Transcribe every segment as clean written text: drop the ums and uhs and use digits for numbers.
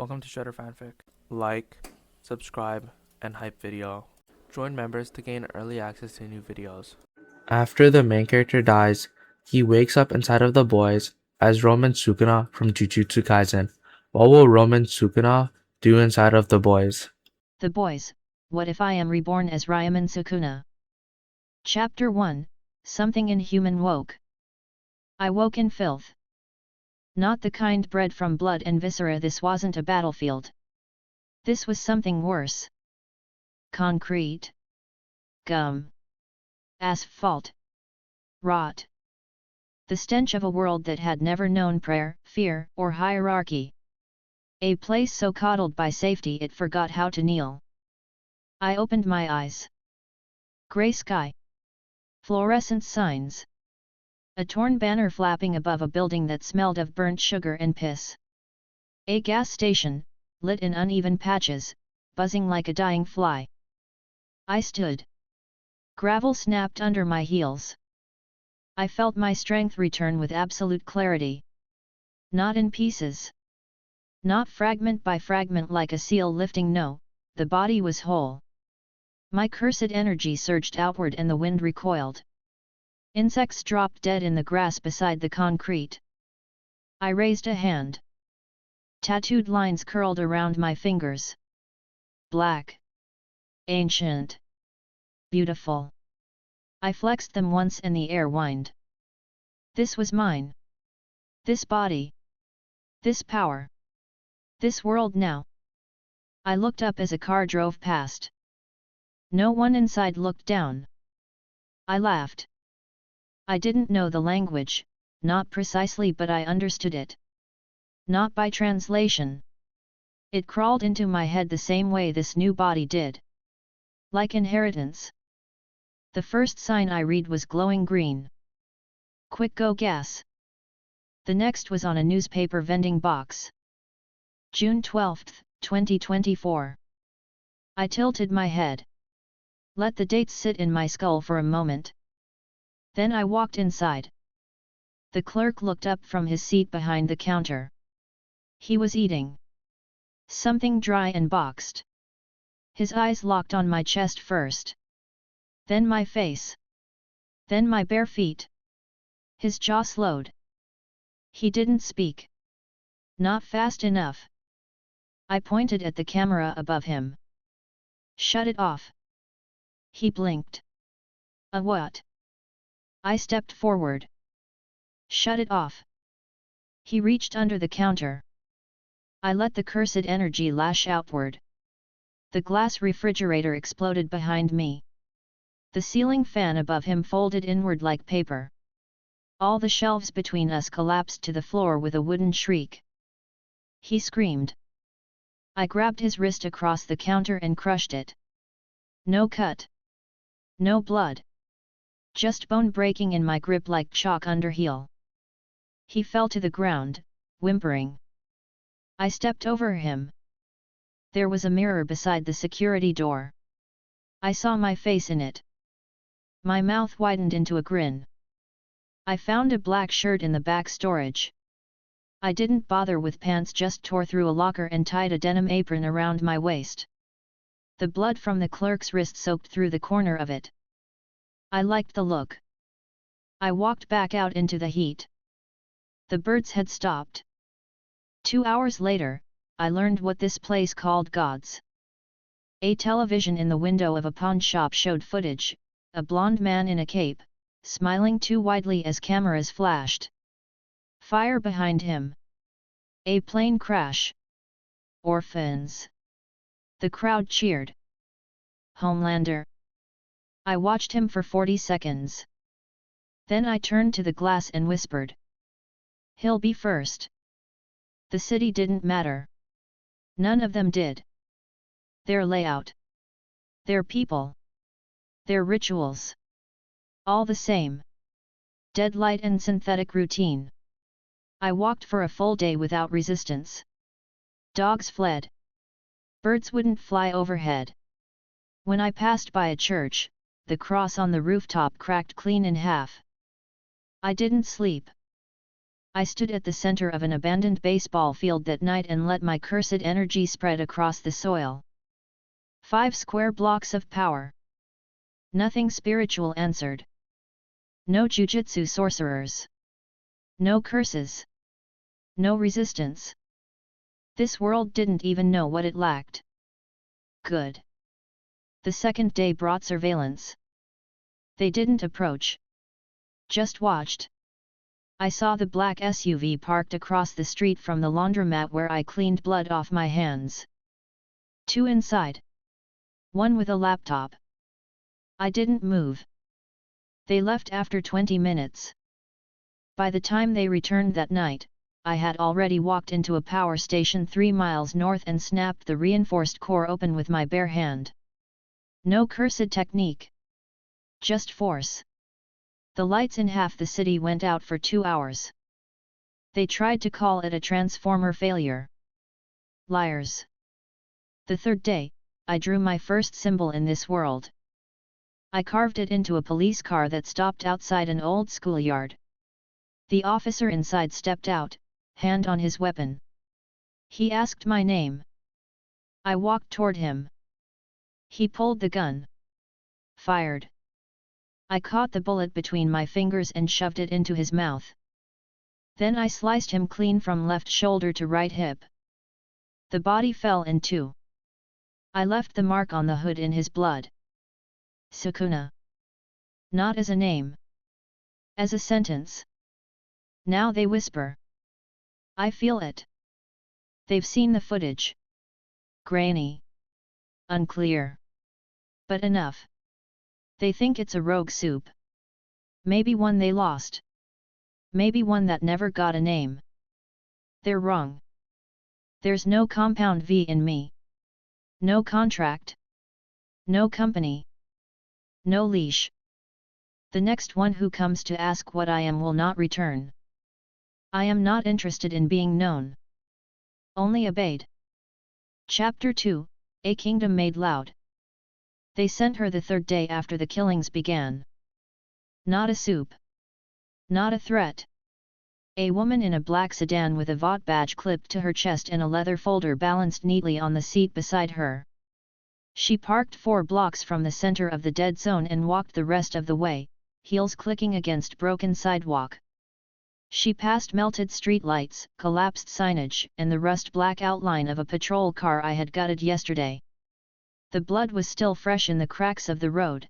Welcome to Shredder Fanfic. Like, subscribe, and hype video. Join members to gain early access to new videos. After the main character dies, he wakes up inside of the boys as Ryomen Sukuna from Jujutsu Kaisen. What will Ryomen Sukuna do inside of the boys? The boys, what if I am reborn as Ryomen Sukuna? Chapter 1, Something Inhuman woke. I woke in filth. Not the kind bred from blood and viscera. This wasn't a battlefield. This was something worse. Concrete. Gum. Asphalt. Rot. The stench of a world that had never known prayer, fear, or hierarchy. A place so coddled by safety it forgot how to kneel. I opened my eyes. Grey sky. Fluorescent signs. A torn banner flapping above a building that smelled of burnt sugar and piss. A gas station, lit in uneven patches, buzzing like a dying fly. I stood. Gravel snapped under my heels. I felt my strength return with absolute clarity. Not in pieces. Not fragment by fragment like a seal lifting. No, the body was whole. My cursed energy surged outward and the wind recoiled. Insects dropped dead in the grass beside the concrete. I raised a hand. Tattooed lines curled around my fingers. Black. Ancient. Beautiful. I flexed them once and the air whined. This was mine. This body. This power. This world now. I looked up as a car drove past. No one inside looked down. I laughed. I didn't know the language, not precisely, but I understood it. Not by translation. It crawled into my head the same way this new body did. Like inheritance. The first sign I read was glowing green. Quick go gas. The next was on a newspaper vending box. June 12, 2024. I tilted my head. Let the dates sit in my skull for a moment. Then I walked inside. The clerk looked up from his seat behind the counter. He was eating something dry and boxed. His eyes locked on my chest first. Then my face. Then my bare feet. His jaw slowed. He didn't speak. Not fast enough. I pointed at the camera above him. Shut it off. He blinked. A what? I stepped forward. Shut it off. He reached under the counter. I let the cursed energy lash outward. The glass refrigerator exploded behind me. The ceiling fan above him folded inward like paper. All the shelves between us collapsed to the floor with a wooden shriek. He screamed. I grabbed his wrist across the counter and crushed it. No cut. No blood. Just bone breaking in my grip like chalk under heel. He fell to the ground, whimpering. I stepped over him. There was a mirror beside the security door. I saw my face in it. My mouth widened into a grin. I found a black shirt in the back storage. I didn't bother with pants, just tore through a locker and tied a denim apron around my waist. The blood from the clerk's wrist soaked through the corner of it. I liked the look. I walked back out into the heat. The birds had stopped. 2 hours later, I learned what this place called God's. A television in the window of a pawn shop showed footage, a blond man in a cape, smiling too widely as cameras flashed. Fire behind him. A plane crash. Orphans. The crowd cheered. Homelander. I watched him for 40 seconds. Then I turned to the glass and whispered. He'll be first. The city didn't matter. None of them did. Their layout. Their people. Their rituals. All the same. Dead light and synthetic routine. I walked for a full day without resistance. Dogs fled. Birds wouldn't fly overhead. When I passed by a church, the cross on the rooftop cracked clean in half. I didn't sleep. I stood at the center of an abandoned baseball field that night and let my cursed energy spread across the soil. 5 square blocks of power. Nothing spiritual answered. No jujutsu sorcerers. No curses. No resistance. This world didn't even know what it lacked. Good. The second day brought surveillance. They didn't approach. Just watched. I saw the black SUV parked across the street from the laundromat where I cleaned blood off my hands. 2 inside. 1 with a laptop. I didn't move. They left after 20 minutes. By the time they returned that night, I had already walked into a power station 3 miles north and snapped the reinforced core open with my bare hand. No cursed technique. Just force. The lights in half the city went out for 2 hours. They tried to call it a transformer failure. Liars. The third day, I drew my first symbol in this world. I carved it into a police car that stopped outside an old schoolyard. The officer inside stepped out, hand on his weapon. He asked my name. I walked toward him. He pulled the gun. Fired. I caught the bullet between my fingers and shoved it into his mouth. Then I sliced him clean from left shoulder to right hip. The body fell in 2. I left the mark on the hood in his blood. Sukuna. Not as a name. As a sentence. Now they whisper. I feel it. They've seen the footage. Grainy. Unclear. But enough. They think it's a rogue soup. Maybe one they lost. Maybe one that never got a name. They're wrong. There's no compound V in me. No contract. No company. No leash. The next one who comes to ask what I am will not return. I am not interested in being known. Only obeyed. Chapter 2, A Kingdom Made Loud. They sent her the third day after the killings began. Not a soup. Not a threat. A woman in a black sedan with a VOT badge clipped to her chest and a leather folder balanced neatly on the seat beside her. She parked 4 blocks from the center of the dead zone and walked the rest of the way, heels clicking against broken sidewalk. She passed melted streetlights, collapsed signage, and the rust-black outline of a patrol car I had gutted yesterday. The blood was still fresh in the cracks of the road.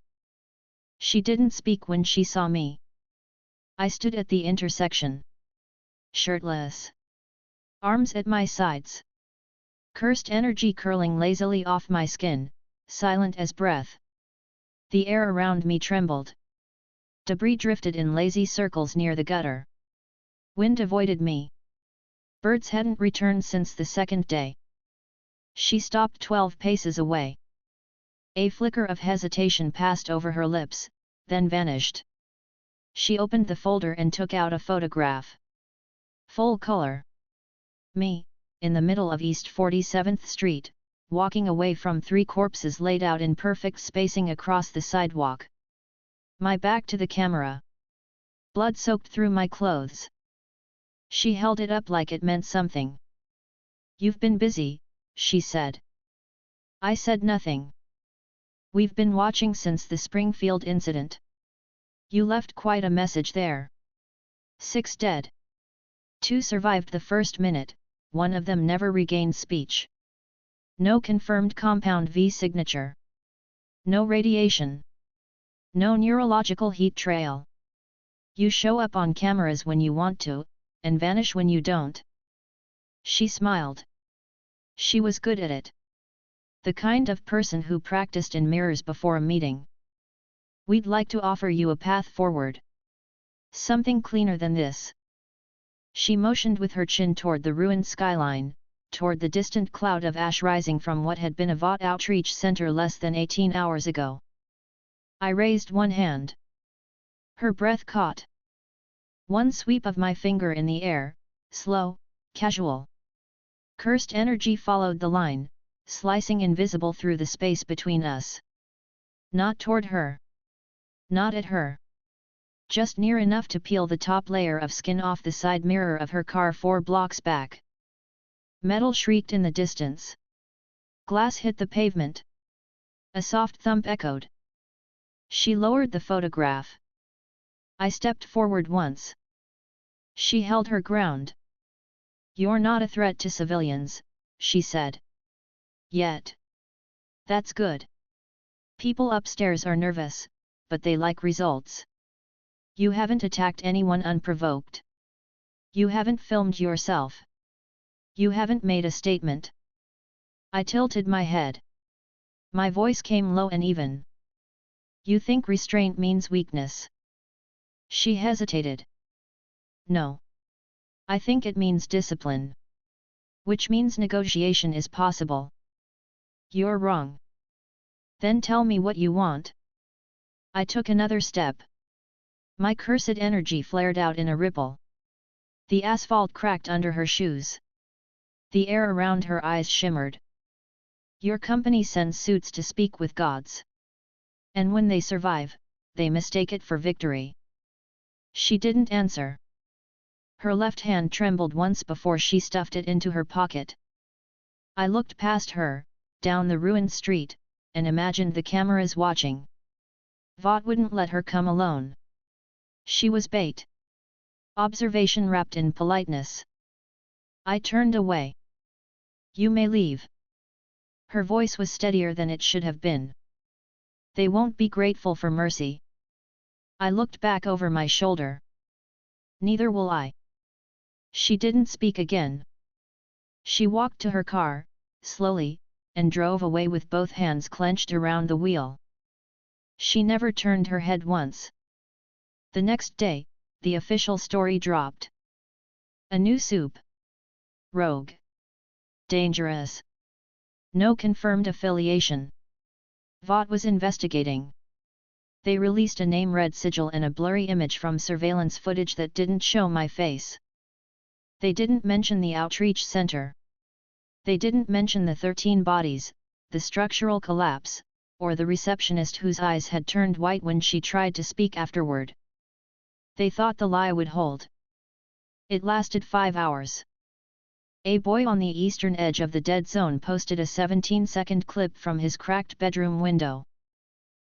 She didn't speak when she saw me. I stood at the intersection. Shirtless. Arms at my sides. Cursed energy curling lazily off my skin, silent as breath. The air around me trembled. Debris drifted in lazy circles near the gutter. Wind avoided me. Birds hadn't returned since the second day. She stopped 12 paces away. A flicker of hesitation passed over her lips, then vanished. She opened the folder and took out a photograph. Full color. Me, in the middle of East 47th Street, walking away from 3 corpses laid out in perfect spacing across the sidewalk. My back to the camera. Blood soaked through my clothes. She held it up like it meant something. You've been busy, she said. I said nothing. We've been watching since the Springfield incident. You left quite a message there. 6 dead. 2 survived the first minute, one of them never regained speech. No confirmed compound V signature. No radiation. No neurological heat trail. You show up on cameras when you want to, and vanish when you don't. She smiled. She was good at it. The kind of person who practiced in mirrors before a meeting. We'd like to offer you a path forward. Something cleaner than this. She motioned with her chin toward the ruined skyline, toward the distant cloud of ash rising from what had been a VOT outreach center less than 18 hours ago. I raised one hand. Her breath caught. One sweep of my finger in the air, slow, casual. Cursed energy followed the line, slicing invisible through the space between us. Not toward her. Not at her. just near enough to peel the top layer of skin off the side mirror of her car 4 blocks back. Metal shrieked in the distance. Glass hit the pavement. A soft thump echoed. She lowered the photograph. I stepped forward once. She held her ground. "You're not a threat to civilians," she said. "Yet. That's good. People upstairs are nervous, but they like results. You haven't attacked anyone unprovoked. You haven't filmed yourself. You haven't made a statement." I tilted my head. My voice came low and even. "You think restraint means weakness?" She hesitated. "No. I think it means discipline. Which means negotiation is possible." "You're wrong." "Then tell me what you want." I took another step. My cursed energy flared out in a ripple. The asphalt cracked under her shoes. The air around her eyes shimmered. "Your company sends suits to speak with gods. And when they survive, they mistake it for victory." She didn't answer. Her left hand trembled once before she stuffed it into her pocket. I looked past her, down the ruined street, and imagined the cameras watching. Vought wouldn't let her come alone. She was bait. Observation wrapped in politeness. I turned away. "You may leave." Her voice was steadier than it should have been. "They won't be grateful for mercy." I looked back over my shoulder. "Neither will I." She didn't speak again. She walked to her car, slowly, and drove away with both hands clenched around the wheel. She never turned her head once. The next day, the official story dropped. A new soup. Rogue. Dangerous. No confirmed affiliation. Vought was investigating. They released a name red sigil and a blurry image from surveillance footage that didn't show my face. They didn't mention the outreach center. They didn't mention the 13 bodies, the structural collapse, or the receptionist whose eyes had turned white when she tried to speak afterward. They thought the lie would hold. It lasted 5 hours. A boy on the eastern edge of the dead zone posted a 17-second clip from his cracked bedroom window.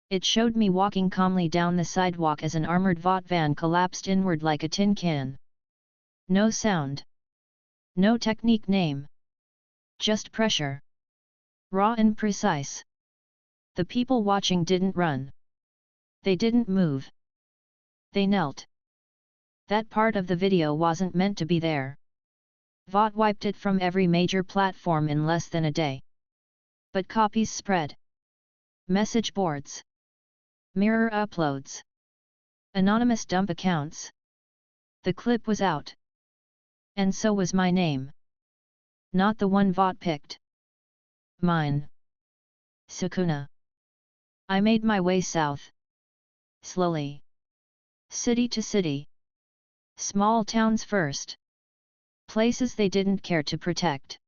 It showed me walking calmly down the sidewalk as an armored Vought van collapsed inward like a tin can. No sound. No technique name. Just pressure. Raw and precise. The people watching didn't run. They didn't move. They knelt. That part of the video wasn't meant to be there. Vought wiped it from every major platform in less than a day. But copies spread. Message boards. Mirror uploads. Anonymous dump accounts. The clip was out. And so was my name. Not the one Vought picked. Mine. Sukuna. I made my way south. Slowly. City to city. Small towns first. Places they didn't care to protect.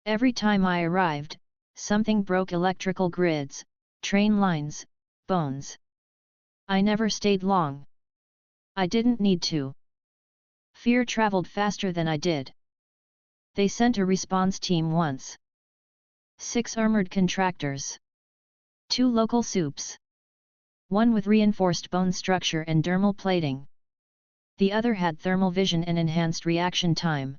Every time I arrived, something broke: electrical grids, train lines, bones. I never stayed long. I didn't need to. Fear traveled faster than I did. They sent a response team once. 6 armored contractors. 2 local soups. One with reinforced bone structure and dermal plating. The other had thermal vision and enhanced reaction time.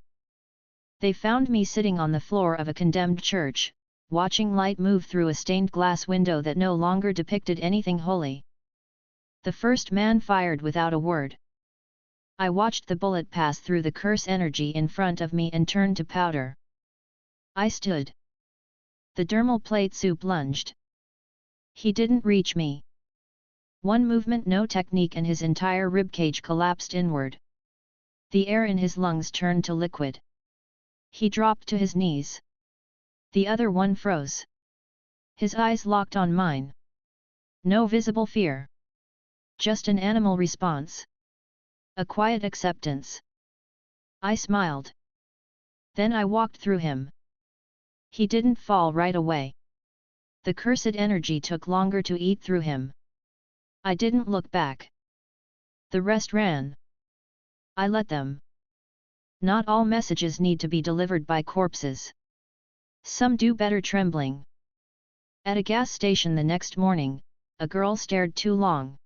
They found me sitting on the floor of a condemned church, watching light move through a stained glass window that no longer depicted anything holy. The first man fired without a word. I watched the bullet pass through the curse energy in front of me and turn to powder. I stood. The dermal plate soup lunged. He didn't reach me. One movement, no technique, and his entire ribcage collapsed inward. The air in his lungs turned to liquid. He dropped to his knees. The other one froze. His eyes locked on mine. No visible fear. Just an animal response. A quiet acceptance. I smiled. Then I walked through him. He didn't fall right away. The cursed energy took longer to eat through him. I didn't look back. The rest ran. I let them. Not all messages need to be delivered by corpses. Some do better trembling. At a gas station the next morning, a girl stared too long.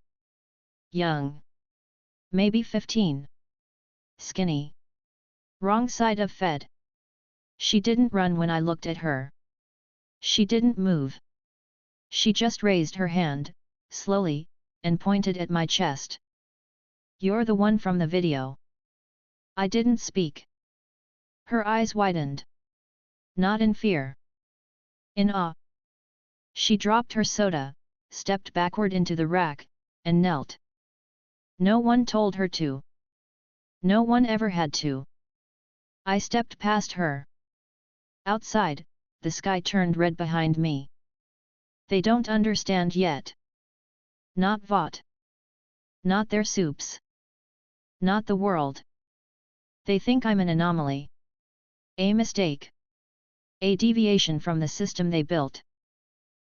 Young. Maybe 15. Skinny. Wrong side of Fed. She didn't run when I looked at her. She didn't move. She just raised her hand, slowly, and pointed at my chest. You're the one from the video. I didn't speak. Her eyes widened. Not in fear. In awe. She dropped her soda, stepped backward into the rack, and knelt. No one told her to. No one ever had to. I stepped past her. Outside, the sky turned red behind me. They don't understand yet. Not Vought. Not their soups. Not the world. They think I'm an anomaly. A mistake. A deviation from the system they built.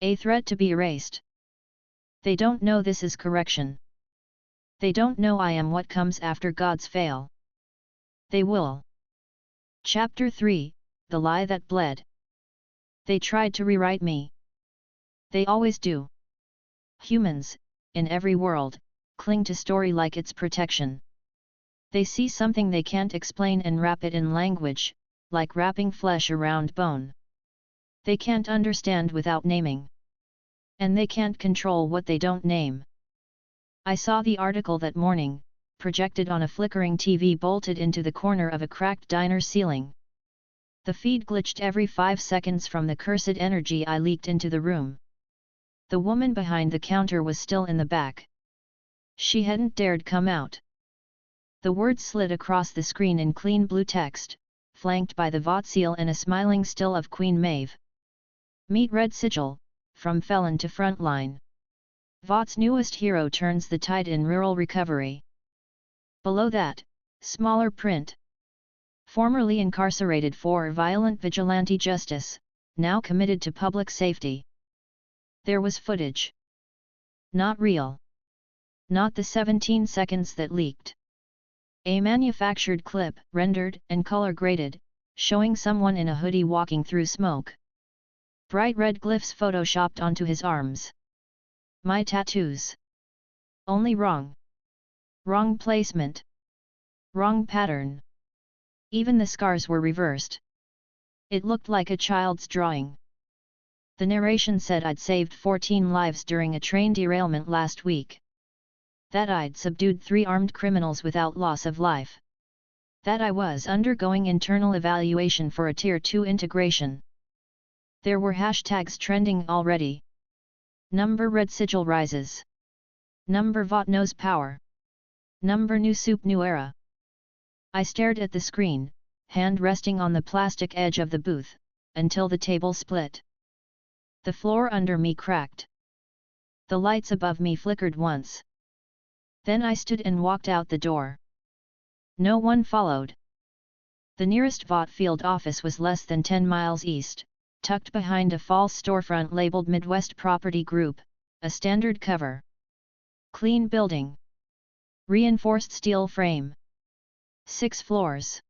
A threat to be erased. They don't know this is correction. They don't know I am what comes after God's fail. They will. Chapter 3, The Lie That Bled. They tried to rewrite me. They always do. Humans, in every world, cling to story like it's protection. They see something they can't explain and wrap it in language, like wrapping flesh around bone. They can't understand without naming. And they can't control what they don't name. I saw the article that morning, projected on a flickering TV bolted into the corner of a cracked diner ceiling. The feed glitched every 5 seconds from the cursed energy I leaked into the room. The woman behind the counter was still in the back. She hadn't dared come out. The words slid across the screen in clean blue text, flanked by the Vought seal and a smiling still of Queen Maeve. Meet Red Sigil, from felon to frontline. Vought's newest hero turns the tide in rural recovery. Below that, smaller print. Formerly incarcerated for violent vigilante justice, now committed to public safety. There was footage. Not real. Not the 17 seconds that leaked. A manufactured clip, rendered and color graded, showing someone in a hoodie walking through smoke. Bright red glyphs photoshopped onto his arms. My tattoos. Only wrong. Wrong placement. Wrong pattern. Even the scars were reversed. It looked like a child's drawing. The narration said I'd saved 14 lives during a train derailment last week. That I'd subdued 3 armed criminals without loss of life. That I was undergoing internal evaluation for a Tier 2 integration. There were hashtags trending already. Number Red Sigil rises. Number Vought knows power. Number New Soup New Era. I stared at the screen, hand resting on the plastic edge of the booth, until the table split. The floor under me cracked. The lights above me flickered once. Then I stood and walked out the door. No one followed. The nearest Vought field office was less than 10 miles east, tucked behind a false storefront labeled Midwest Property Group, a standard cover. Clean building. Reinforced steel frame. 6 floors.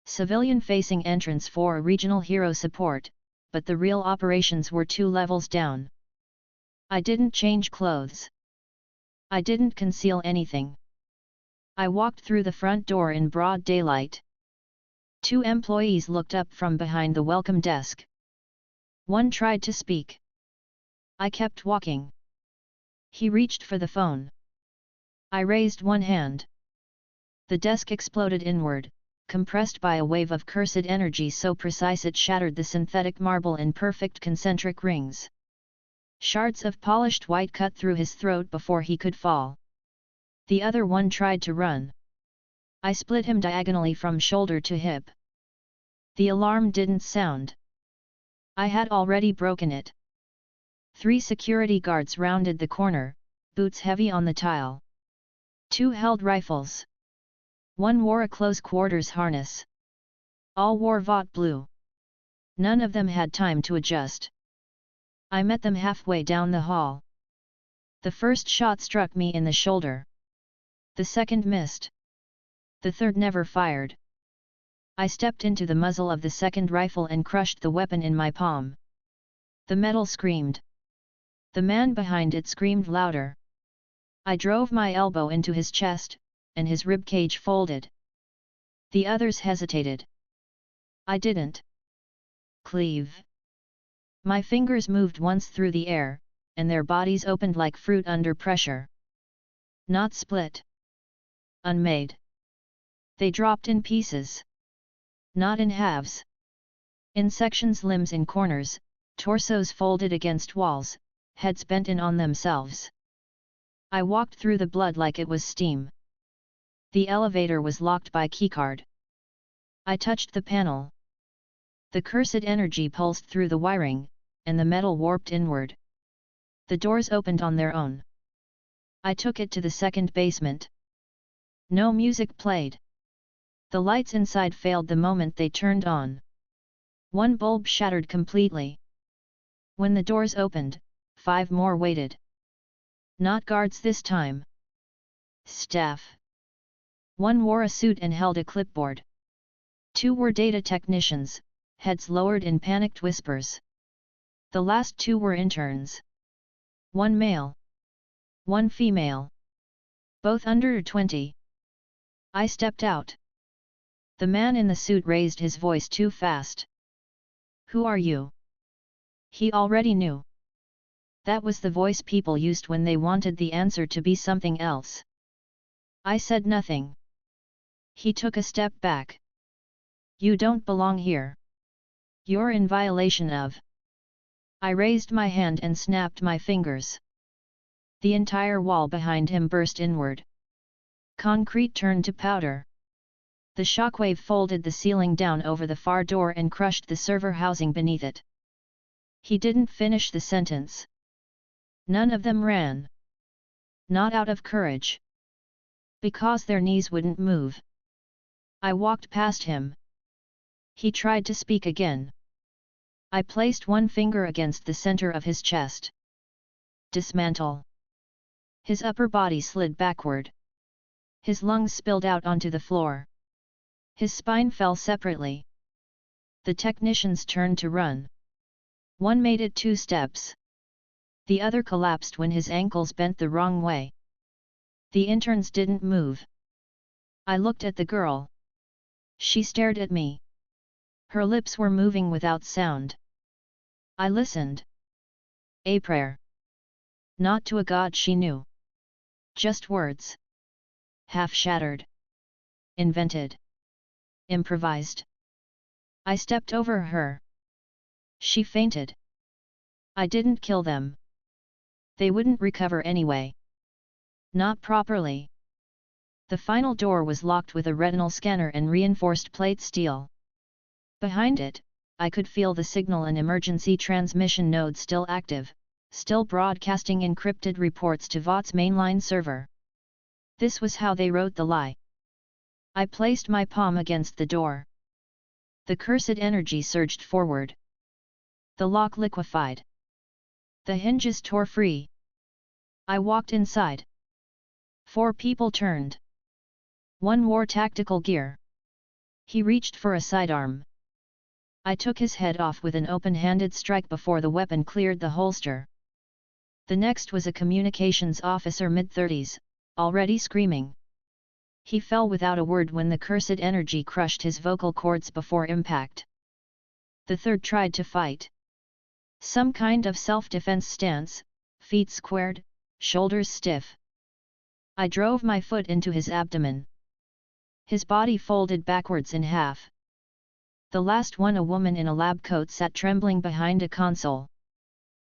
Civilian-facing entrance for regional hero support, but the real operations were 2 levels down. I didn't change clothes. I didn't conceal anything. I walked through the front door in broad daylight. 2 employees looked up from behind the welcome desk. One tried to speak. I kept walking. He reached for the phone. I raised one hand. The desk exploded inward, compressed by a wave of cursed energy so precise it shattered the synthetic marble in perfect concentric rings. Shards of polished white cut through his throat before he could fall. The other one tried to run. I split him diagonally from shoulder to hip. The alarm didn't sound. I had already broken it. 3 security guards rounded the corner, boots heavy on the tile. 2 held rifles. 1 wore a close-quarters harness. All wore Vought blue. None of them had time to adjust. I met them halfway down the hall. The first shot struck me in the shoulder. The second missed. The third never fired. I stepped into the muzzle of the second rifle and crushed the weapon in my palm. The metal screamed. The man behind it screamed louder. I drove my elbow into his chest, and his ribcage folded. The others hesitated. I didn't. Cleave. My fingers moved once through the air, and their bodies opened like fruit under pressure. Not split. Unmade. They dropped in pieces. Not in halves. In sections, limbs in corners, torsos folded against walls, heads bent in on themselves. I walked through the blood like it was steam. The elevator was locked by keycard. I touched the panel. The cursed energy pulsed through the wiring, and the metal warped inward. The doors opened on their own. I took it to the second basement. No music played. The lights inside failed the moment they turned on. One bulb shattered completely. When the doors opened, 5 more waited. Not guards this time. Staff. One wore a suit and held a clipboard. 2 were data technicians, heads lowered in panicked whispers. The last 2 were interns. 1 male. 1 female. Both under 20. I stepped out. The man in the suit raised his voice too fast. Who are you? He already knew. That was the voice people used when they wanted the answer to be something else. I said nothing. He took a step back. You don't belong here. You're in violation of. I raised my hand and snapped my fingers. The entire wall behind him burst inward. Concrete turned to powder. The shockwave folded the ceiling down over the far door and crushed the server housing beneath it. He didn't finish the sentence. None of them ran. Not out of courage. Because their knees wouldn't move. I walked past him. He tried to speak again. I placed one finger against the center of his chest. Dismantle. His upper body slid backward. His lungs spilled out onto the floor. His spine fell separately. The technicians turned to run. One made it 2 steps. The other collapsed when his ankles bent the wrong way. The interns didn't move. I looked at the girl. She stared at me. Her lips were moving without sound. I listened. A prayer. Not to a god she knew. Just words. Half-shattered. Invented. Improvised. I stepped over her. She fainted. I didn't kill them. They wouldn't recover anyway. Not properly. The final door was locked with a retinal scanner and reinforced plate steel. Behind it, I could feel the signal and emergency transmission node still active, still broadcasting encrypted reports to VOT's mainline server. This was how they wrote the lie. I placed my palm against the door. The cursed energy surged forward. The lock liquefied. The hinges tore free. I walked inside. 4 people turned. One wore tactical gear. He reached for a sidearm. I took his head off with an open-handed strike before the weapon cleared the holster. The next was a communications officer mid-30s, already screaming. He fell without a word when the cursed energy crushed his vocal cords before impact. The third tried to fight. Some kind of self-defense stance, feet squared, shoulders stiff. I drove my foot into his abdomen. His body folded backwards in half. The last one, a woman in a lab coat, sat trembling behind a console.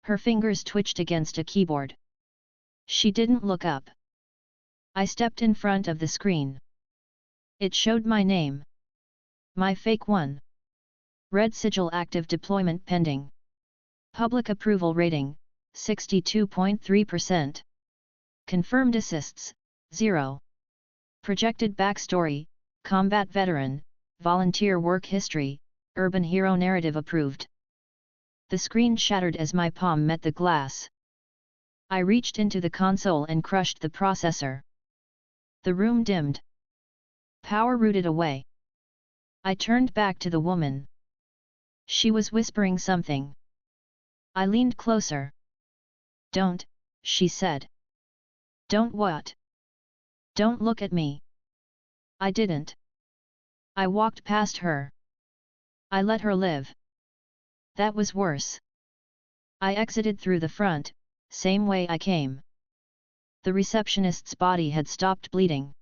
Her fingers twitched against a keyboard. She didn't look up. I stepped in front of the screen. It showed my name. My fake one. Red sigil, active deployment pending. Public approval rating, 62.3%. Confirmed assists, 0. Projected backstory, combat veteran, volunteer work history, urban hero narrative approved. The screen shattered as my palm met the glass. I reached into the console and crushed the processor. The room dimmed. Power rooted away. I turned back to the woman. She was whispering something. I leaned closer. "Don't," she said. "Don't what?" "Don't look at me." I didn't. I walked past her. I let her live. That was worse. I exited through the front, same way I came. The receptionist's body had stopped bleeding.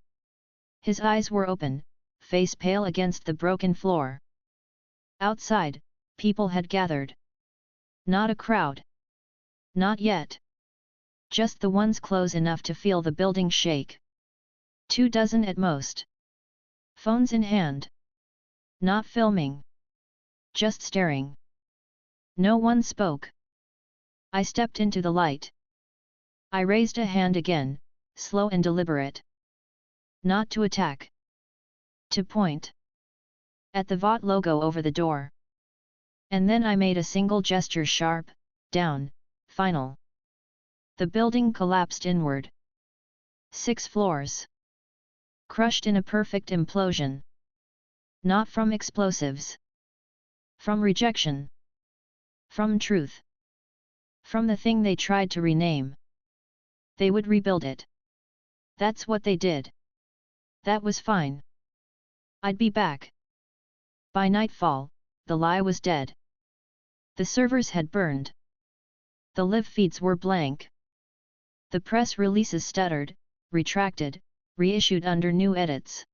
His eyes were open, face pale against the broken floor. Outside, people had gathered. Not a crowd. Not yet. Just the ones close enough to feel the building shake. 24 at most. Phones in hand. Not filming. Just staring. No one spoke. I stepped into the light. I raised a hand again, slow and deliberate. Not to attack. To point. At the VOT logo over the door. And then I made a single gesture, sharp, down, final. The building collapsed inward. 6 floors. Crushed in a perfect implosion. Not from explosives. From rejection. From truth. From the thing they tried to rename. They would rebuild it. That's what they did. That was fine. I'd be back. By nightfall, the lie was dead. The servers had burned. The live feeds were blank. The press releases stuttered, retracted, reissued under new edits.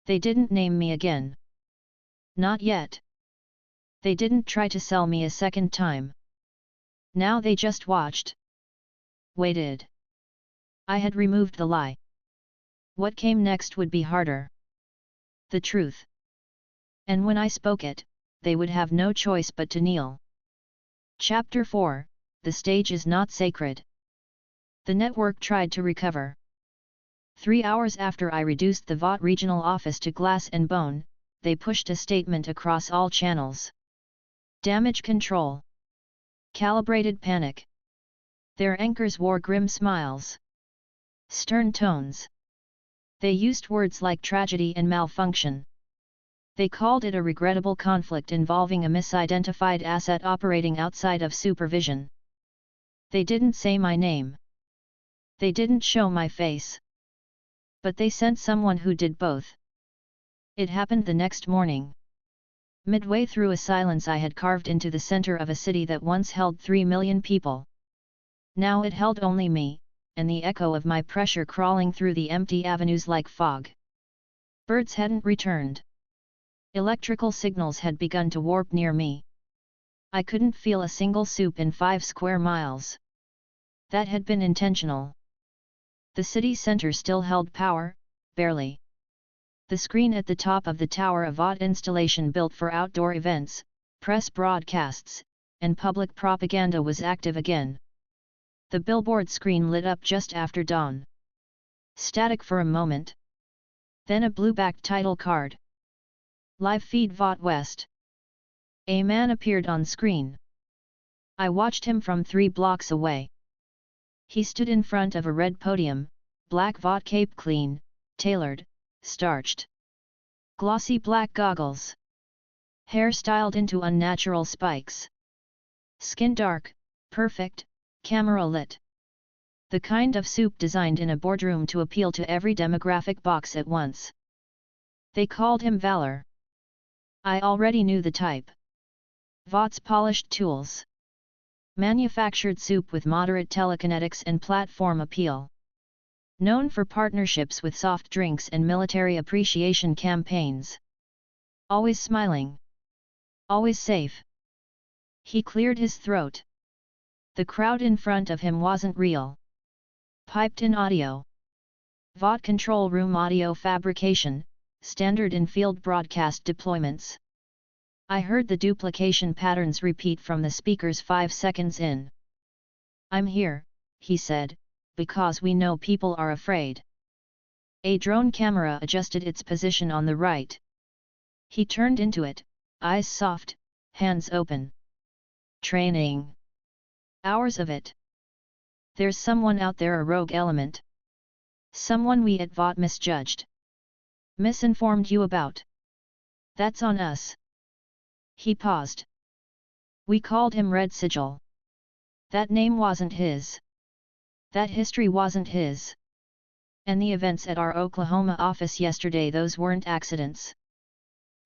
They didn't name me again. Not yet. They didn't try to sell me a second time. Now they just watched. Waited. I had removed the lie. What came next would be harder. The truth. And when I spoke it, they would have no choice but to kneel. Chapter 4, The Stage is Not Sacred. The network tried to recover. 3 hours after I reduced the VOT regional office to glass and bone, they pushed a statement across all channels. Damage control. Calibrated panic. Their anchors wore grim smiles. Stern tones. They used words like tragedy and malfunction. They called it a regrettable conflict involving a misidentified asset operating outside of supervision. They didn't say my name. They didn't show my face. But they sent someone who did both. It happened the next morning. Midway through a silence I had carved into the center of a city that once held 3 million people. Now it held only me, and the echo of my pressure crawling through the empty avenues like fog. Birds hadn't returned. Electrical signals had begun to warp near me. I couldn't feel a single soup in 5 square miles. That had been intentional. The city center still held power, barely. The screen at the top of the tower, a VOT installation built for outdoor events, press broadcasts, and public propaganda, was active again. The billboard screen lit up just after dawn. Static for a moment. Then a blue-backed title card. Live feed VOT West. A man appeared on screen. I watched him from 3 blocks away. He stood in front of a red podium, black VOT cape, clean, tailored, starched. Glossy black goggles. Hair styled into unnatural spikes. Skin dark, perfect, camera lit. The kind of soup designed in a boardroom to appeal to every demographic box at once. They called him Valor. I already knew the type. VOT's polished tools. Manufactured soup with moderate telekinetics and platform appeal. Known for partnerships with soft drinks and military appreciation campaigns. Always smiling. Always safe. He cleared his throat. The crowd in front of him wasn't real. Piped-in audio. VOT control room audio fabrication, standard in field broadcast deployments. I heard the duplication patterns repeat from the speakers 5 seconds in. "I'm here," he said, "because we know people are afraid." A drone camera adjusted its position on the right. He turned into it, eyes soft, hands open. Training. Hours of it. There's someone out there, a rogue element. Someone we at VOT misjudged. Misinformed you about. That's on us. He paused. We called him Red Sigil. That name wasn't his. That history wasn't his. And the events at our Oklahoma office yesterday, those weren't accidents.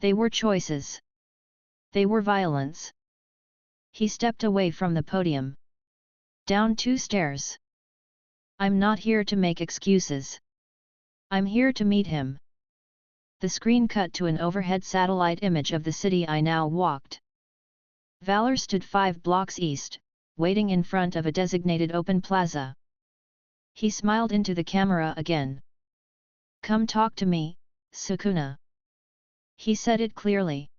They were choices. They were violence. He stepped away from the podium. Down 2 stairs. I'm not here to make excuses. I'm here to meet him. The screen cut to an overhead satellite image of the city I now walked. Valor stood 5 blocks east, waiting in front of a designated open plaza. He smiled into the camera again. Come talk to me, Sukuna. He said it clearly.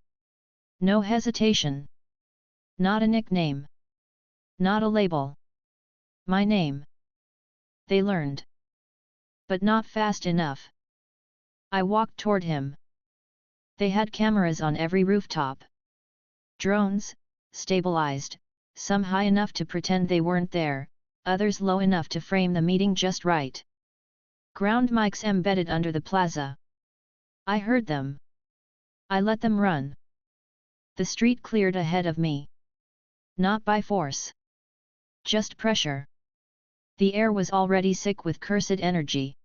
No hesitation. Not a nickname. Not a label. My name. They learned. But not fast enough. I walked toward him. They had cameras on every rooftop. Drones, stabilized, some high enough to pretend they weren't there, others low enough to frame the meeting just right. Ground mics embedded under the plaza. I heard them. I let them run. The street cleared ahead of me. Not by force. Just pressure. The air was already sick with cursed energy.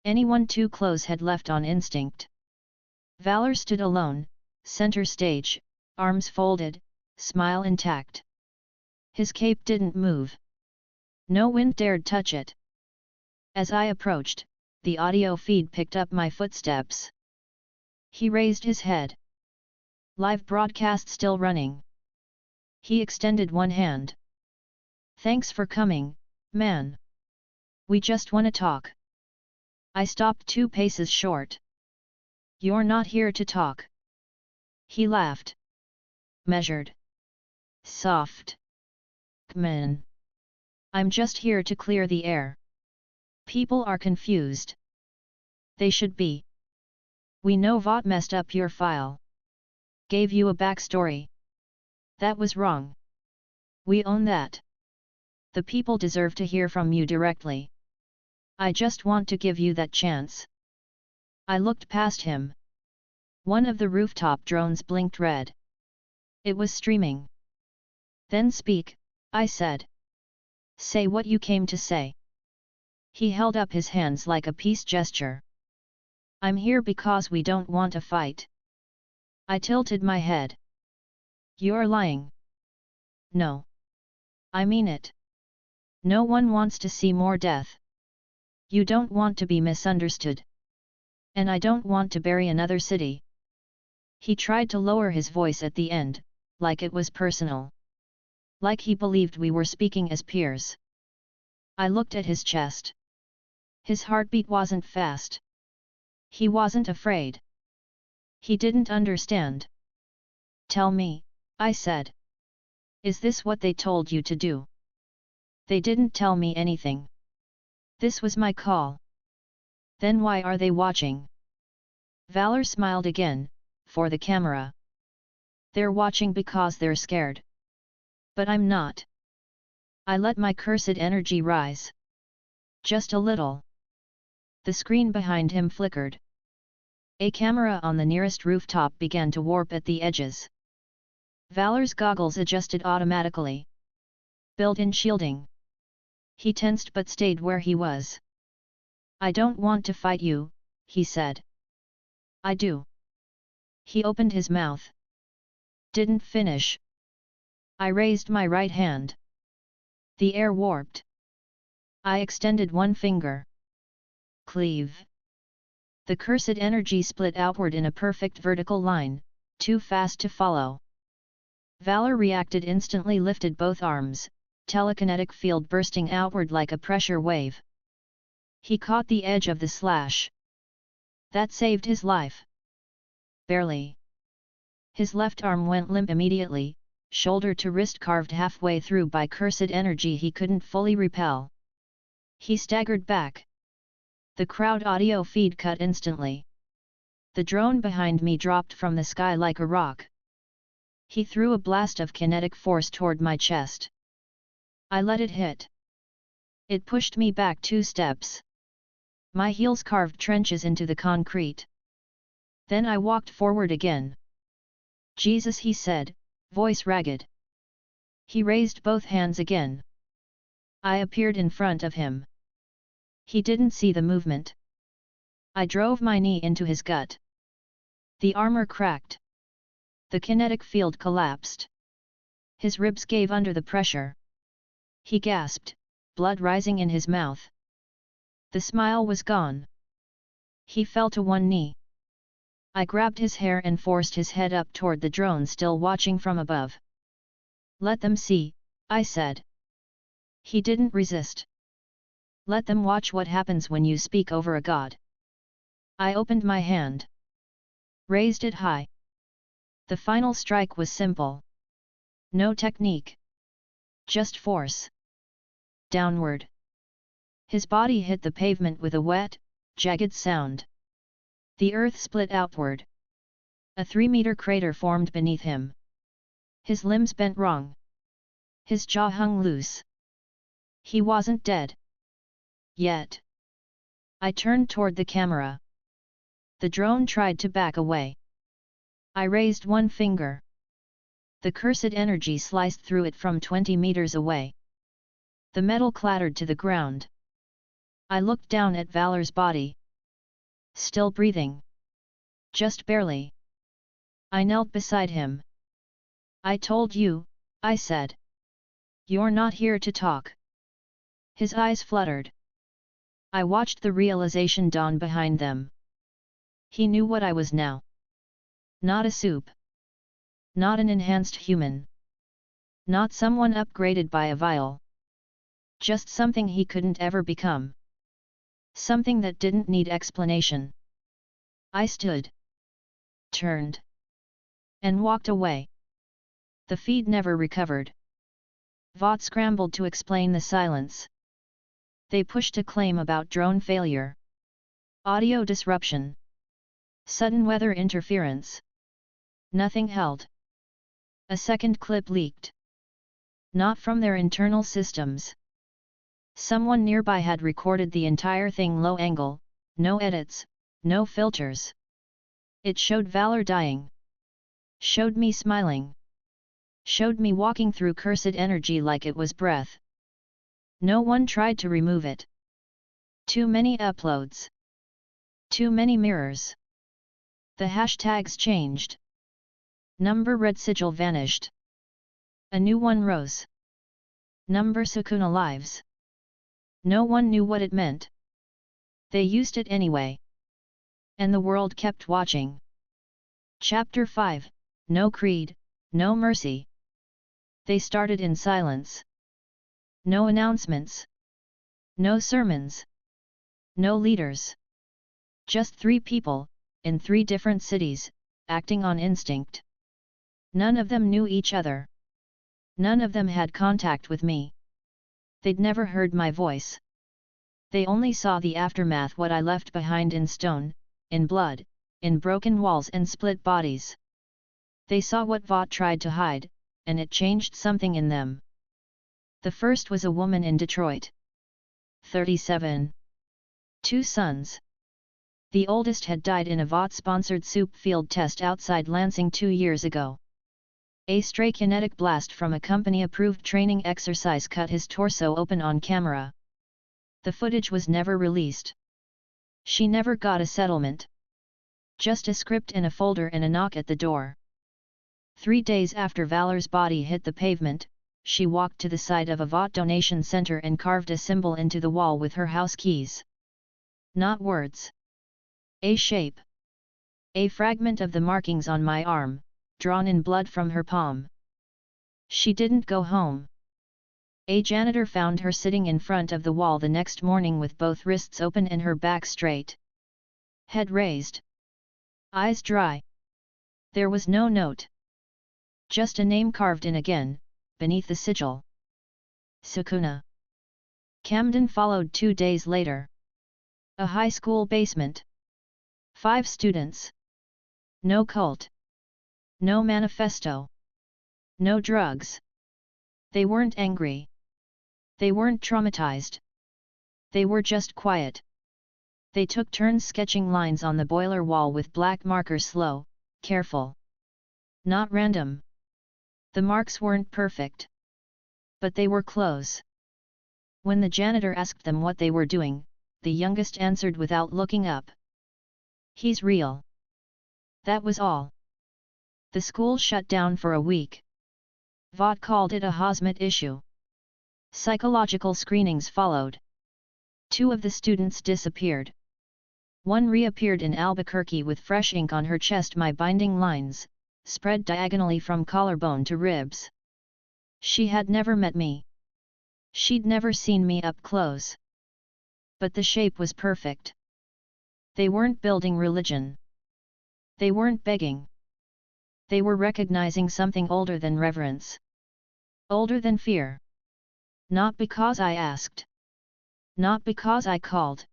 Anyone too close had left on instinct. Valor stood alone, center stage, arms folded, smile intact. His cape didn't move. No wind dared touch it. As I approached, the audio feed picked up my footsteps. He raised his head. Live broadcast still running. He extended one hand. Thanks for coming, man. We just wanna talk. I stopped 2 paces short. You're not here to talk. He laughed. Measured. Soft. Kman. I'm just here to clear the air. People are confused. They should be. We know VOT messed up your file. Gave you a backstory. That was wrong. We own that. The people deserve to hear from you directly. I just want to give you that chance. I looked past him. One of the rooftop drones blinked red. It was streaming. Then speak, I said. Say what you came to say. He held up his hands like a peace gesture. I'm here because we don't want a fight. I tilted my head. You're lying. No. I mean it. No one wants to see more death. You don't want to be misunderstood. And I don't want to bury another city. He tried to lower his voice at the end, like it was personal. Like he believed we were speaking as peers. I looked at his chest. His heartbeat wasn't fast. He wasn't afraid. He didn't understand. Tell me, I said. Is this what they told you to do? They didn't tell me anything. This was my call. Then why are they watching? Valor smiled again, for the camera. They're watching because they're scared. But I'm not. I let my cursed energy rise. Just a little. The screen behind him flickered. A camera on the nearest rooftop began to warp at the edges. Valor's goggles adjusted automatically. Built-in shielding. He tensed but stayed where he was. I don't want to fight you, he said. I do. He opened his mouth. Didn't finish. I raised my right hand. The air warped. I extended one finger. Cleave. The cursed energy split outward in a perfect vertical line, too fast to follow. Valor reacted instantly, lifted both arms, telekinetic field bursting outward like a pressure wave. He caught the edge of the slash. That saved his life. Barely. His left arm went limp immediately, shoulder to wrist carved halfway through by cursed energy he couldn't fully repel. He staggered back. The crowd audio feed cut instantly. The drone behind me dropped from the sky like a rock. He threw a blast of kinetic force toward my chest. I let it hit. It pushed me back 2 steps. My heels carved trenches into the concrete. Then I walked forward again. Jesus, he said, voice ragged. He raised both hands again. I appeared in front of him. He didn't see the movement. I drove my knee into his gut. The armor cracked. The kinetic field collapsed. His ribs gave under the pressure. He gasped, blood rising in his mouth. The smile was gone. He fell to one knee. I grabbed his hair and forced his head up toward the drone still watching from above. Let them see, I said. He didn't resist. Let them watch what happens when you speak over a god. I opened my hand. Raised it high. The final strike was simple. No technique. Just force. Downward. His body hit the pavement with a wet, jagged sound. The earth split outward. A 3-meter crater formed beneath him. His limbs bent wrong. His jaw hung loose. He wasn't dead. Yet. I turned toward the camera. The drone tried to back away. I raised one finger. The cursed energy sliced through it from 20 meters away. The metal clattered to the ground. I looked down at Valor's body. Still breathing. Just barely. I knelt beside him. I told you, I said. You're not here to talk. His eyes fluttered. I watched the realization dawn behind them. He knew what I was now. Not a soup. Not an enhanced human. Not someone upgraded by a vial. Just something he couldn't ever become. Something that didn't need explanation. I stood. Turned. And walked away. The feed never recovered. Vought scrambled to explain the silence. They pushed a claim about drone failure. Audio disruption. Sudden weather interference. Nothing held. A second clip leaked. Not from their internal systems. Someone nearby had recorded the entire thing low angle, no edits, no filters. It showed Valor dying. Showed me smiling. Showed me walking through cursed energy like it was breath. No one tried to remove it. Too many uploads. Too many mirrors. The hashtags changed. Number red sigil vanished. A new one rose. Number Sukuna lives. No one knew what it meant. They used it anyway. And the world kept watching. Chapter 5, No Creed, No Mercy. They started in silence. No announcements. No sermons. No leaders. Just 3 people, in 3 different cities, acting on instinct. None of them knew each other. None of them had contact with me. They'd never heard my voice. They only saw the aftermath, what I left behind in stone, in blood, in broken walls and split bodies. They saw what Vought tried to hide, and it changed something in them. The first was a woman in Detroit. 37. 2 sons. The oldest had died in a Vought-sponsored soup field test outside Lansing 2 years ago. A stray kinetic blast from a company-approved training exercise cut his torso open on camera. The footage was never released. She never got a settlement. Just a script in a folder and a knock at the door. 3 days after Valor's body hit the pavement, she walked to the side of a Vought donation center and carved a symbol into the wall with her house keys. Not words. A shape. A fragment of the markings on my arm, drawn in blood from her palm. She didn't go home. A janitor found her sitting in front of the wall the next morning with both wrists open and her back straight. Head raised. Eyes dry. There was no note. Just a name carved in again, beneath the sigil. Sukuna. Camden followed 2 days later. A high school basement. 5 students. No cult. No manifesto. No drugs. They weren't angry. They weren't traumatized. They were just quiet. They took turns sketching lines on the boiler wall with black markers, slow, careful. Not random. The marks weren't perfect. But they were close. When the janitor asked them what they were doing, the youngest answered without looking up. He's real. That was all. The school shut down for a week. Vought called it a hazmat issue. Psychological screenings followed. 2 of the students disappeared. One reappeared in Albuquerque with fresh ink on her chest, my binding lines, spread diagonally from collarbone to ribs. She had never met me. She'd never seen me up close. But the shape was perfect. They weren't building religion. They weren't begging. They were recognizing something older than reverence. Older than fear. Not because I asked. Not because I called.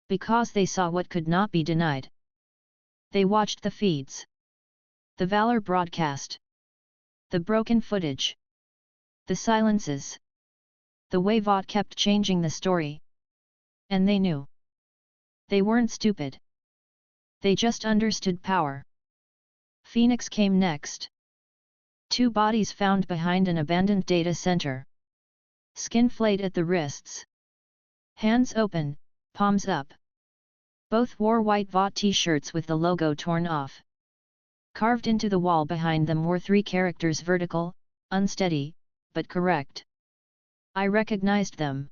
Because they saw what could not be denied. They watched the feeds. The Valor broadcast. The broken footage. The silences. The way Vought kept changing the story. And they knew. They weren't stupid. They just understood power. Phoenix came next. 2 bodies found behind an abandoned data center. Skin flayed at the wrists. Hands open, palms up. Both wore white Vought t-shirts with the logo torn off. Carved into the wall behind them were 3 characters, vertical, unsteady, but correct. I recognized them.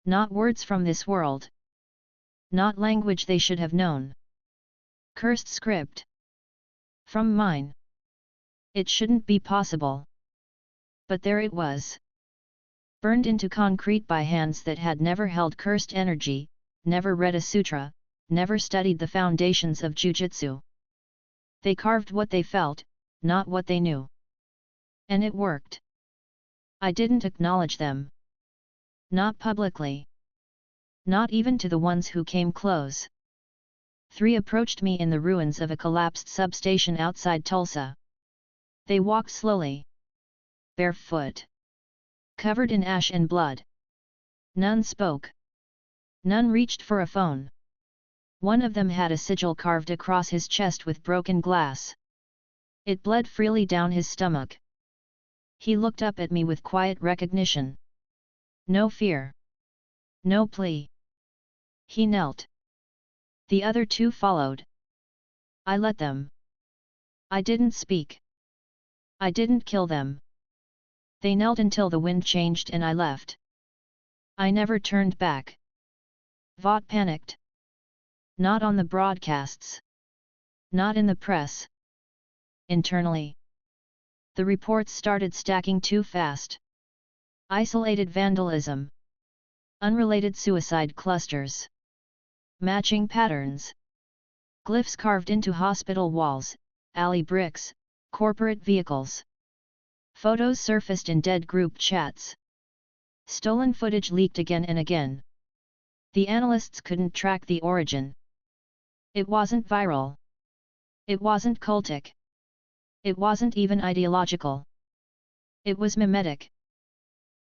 Not words from this world. Not language they should have known. Cursed script. From mine. It shouldn't be possible. But there it was. Burned into concrete by hands that had never held cursed energy, never read a sutra, never studied the foundations of jujitsu. They carved what they felt, not what they knew. And it worked. I didn't acknowledge them. Not publicly. Not even to the ones who came close. 3 approached me in the ruins of a collapsed substation outside Tulsa. They walked slowly. Barefoot. Covered in ash and blood. None spoke. None reached for a phone. One of them had a sigil carved across his chest with broken glass. It bled freely down his stomach. He looked up at me with quiet recognition. No fear. No plea. He knelt. The other 2 followed. I let them. I didn't speak. I didn't kill them. They knelt until the wind changed and I left. I never turned back. Vought panicked. Not on the broadcasts. Not in the press. Internally. The reports started stacking too fast. Isolated vandalism. Unrelated suicide clusters. Matching patterns. Glyphs carved into hospital walls, alley bricks, corporate vehicles. Photos surfaced in dead group chats. Stolen footage leaked again and again. The analysts couldn't track the origin. It wasn't viral. It wasn't cultic. It wasn't even ideological. It was mimetic.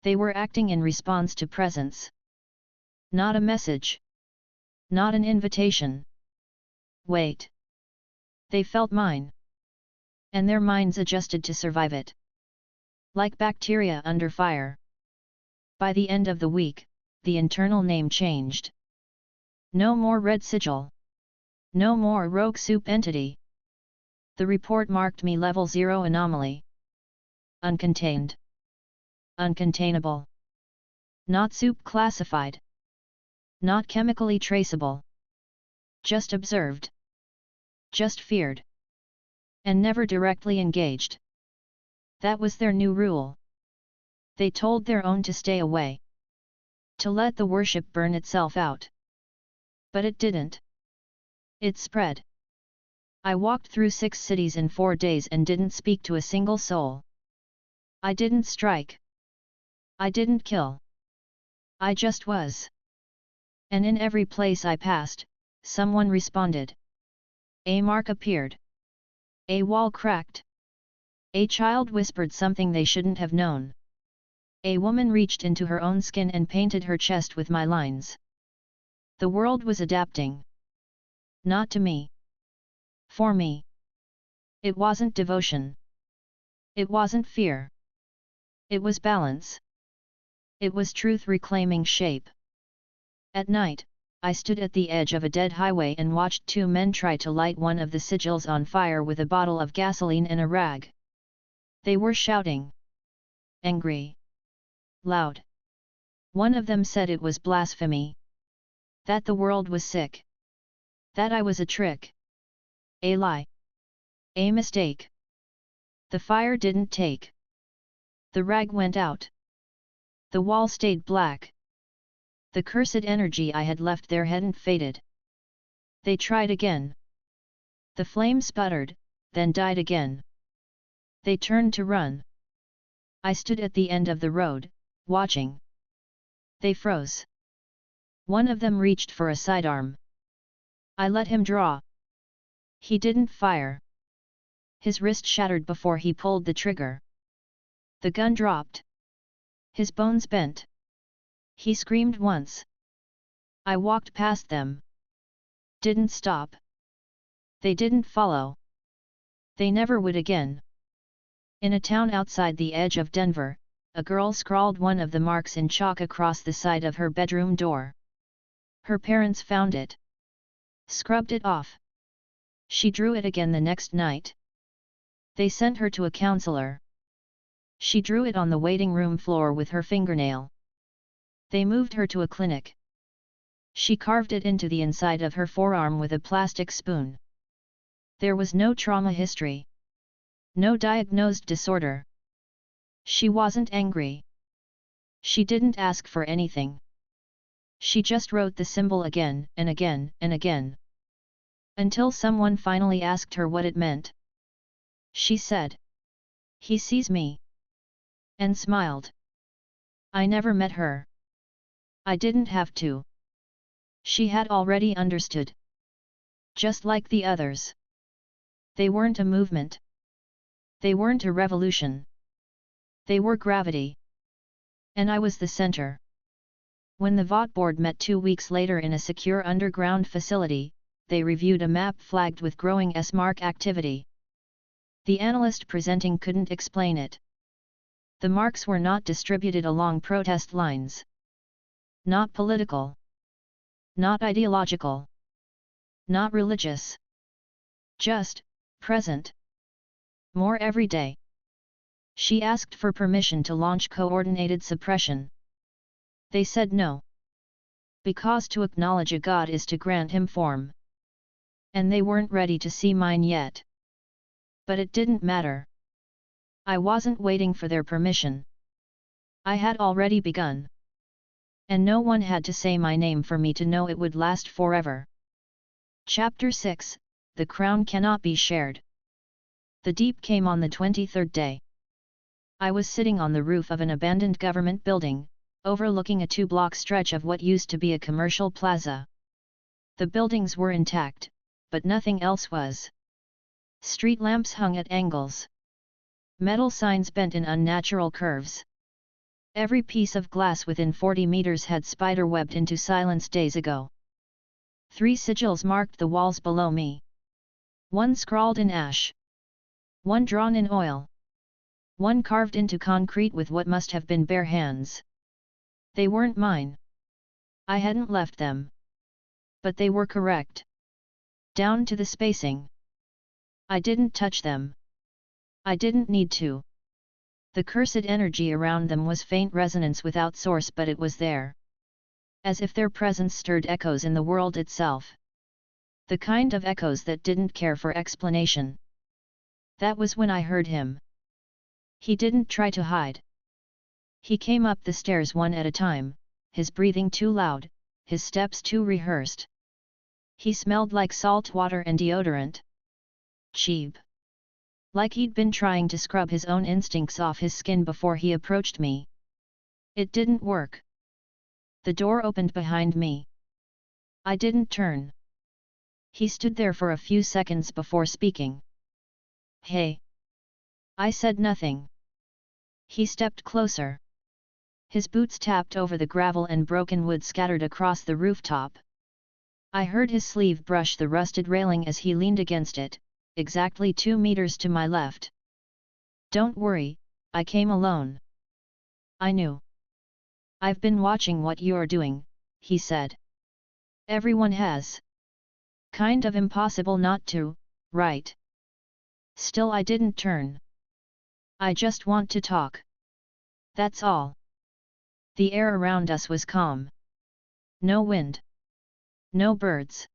They were acting in response to presence. Not a message. Not an invitation. Wait. They felt mine. And their minds adjusted to survive it. Like bacteria under fire. By the end of the week, the internal name changed. No more red sigil. No more rogue soup entity. The report marked me level 0 anomaly. Uncontained. Uncontainable. Not soup classified. Not chemically traceable. Just observed. Just feared. And never directly engaged. That was their new rule. They told their own to stay away. To let the worship burn itself out. But it didn't. It spread. I walked through 6 cities in 4 days and didn't speak to a single soul. I didn't strike. I didn't kill. I just was. And in every place I passed, someone responded. A mark appeared. A wall cracked. A child whispered something they shouldn't have known. A woman reached into her own skin and painted her chest with my lines. The world was adapting. Not to me. For me. It wasn't devotion. It wasn't fear. It was balance. It was truth reclaiming shape. At night, I stood at the edge of a dead highway and watched two men try to light one of the sigils on fire with a bottle of gasoline and a rag. They were shouting. Angry. Loud. One of them said it was blasphemy. That the world was sick. That I was a trick. A lie. A mistake. The fire didn't take. The rag went out. The wall stayed black. The cursed energy I had left there hadn't faded. They tried again. The flame sputtered, then died again. They turned to run. I stood at the end of the road, watching. They froze. One of them reached for a sidearm. I let him draw. He didn't fire. His wrist shattered before he pulled the trigger. The gun dropped. His bones bent. He screamed once. I walked past them. Didn't stop. They didn't follow. They never would again. In a town outside the edge of Denver, a girl scrawled one of the marks in chalk across the side of her bedroom door. Her parents found it. Scrubbed it off. She drew it again the next night. They sent her to a counselor. She drew it on the waiting room floor with her fingernail. They moved her to a clinic. She carved it into the inside of her forearm with a plastic spoon. There was no trauma history. No diagnosed disorder. She wasn't angry. She didn't ask for anything. She just wrote the symbol again and again and again. Until someone finally asked her what it meant. She said, "He sees me." And smiled. I never met her. I didn't have to. She had already understood. Just like the others. They weren't a movement. They weren't a revolution. They were gravity. And I was the center. When the VOT board met 2 weeks later in a secure underground facility, they reviewed a map flagged with growing S-mark activity. The analyst presenting couldn't explain it. The marks were not distributed along protest lines. Not political. Not ideological. Not religious. Just, present. More every day. She asked for permission to launch coordinated suppression. They said no. Because to acknowledge a god is to grant him form. And they weren't ready to see mine yet. But it didn't matter. I wasn't waiting for their permission. I had already begun. And no one had to say my name for me to know it would last forever. Chapter 6, The Crown Cannot Be Shared. The deep came on the 23rd day. I was sitting on the roof of an abandoned government building, overlooking a 2-block stretch of what used to be a commercial plaza. The buildings were intact, but nothing else was. Street lamps hung at angles. Metal signs bent in unnatural curves. Every piece of glass within 40 meters had spider-webbed into silence days ago. 3 sigils marked the walls below me. One scrawled in ash. One drawn in oil. One carved into concrete with what must have been bare hands. They weren't mine. I hadn't left them. But they were correct. Down to the spacing. I didn't touch them. I didn't need to. The cursed energy around them was faint resonance without source, but it was there. As if their presence stirred echoes in the world itself. The kind of echoes that didn't care for explanation. That was when I heard him. He didn't try to hide. He came up the stairs one at a time, his breathing too loud, his steps too rehearsed. He smelled like salt water and deodorant. Cheap. Like he'd been trying to scrub his own instincts off his skin before he approached me. It didn't work. The door opened behind me. I didn't turn. He stood there for a few seconds before speaking. "Hey." I said nothing. He stepped closer. His boots tapped over the gravel and broken wood scattered across the rooftop. I heard his sleeve brush the rusted railing as he leaned against it, exactly 2 meters to my left. Don't worry, I came alone. I knew. I've been watching what you're doing, he said. Everyone has. Kind of impossible not to, right? Still I didn't turn. I just want to talk. That's all. The air around us was calm. No wind. No birds.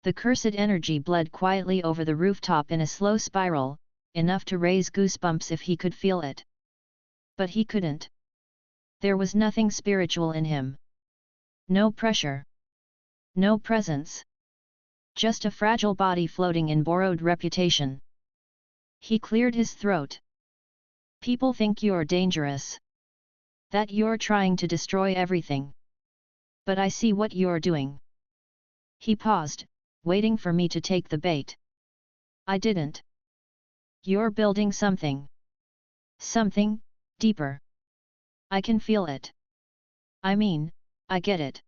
The cursed energy bled quietly over the rooftop in a slow spiral, enough to raise goosebumps if he could feel it. But he couldn't. There was nothing spiritual in him. No pressure. No presence. Just a fragile body floating in borrowed reputation. He cleared his throat. People think you're dangerous. That you're trying to destroy everything. But I see what you're doing. He paused, waiting for me to take the bait. I didn't. You're building something. Something, deeper. I can feel it. I mean, I get it.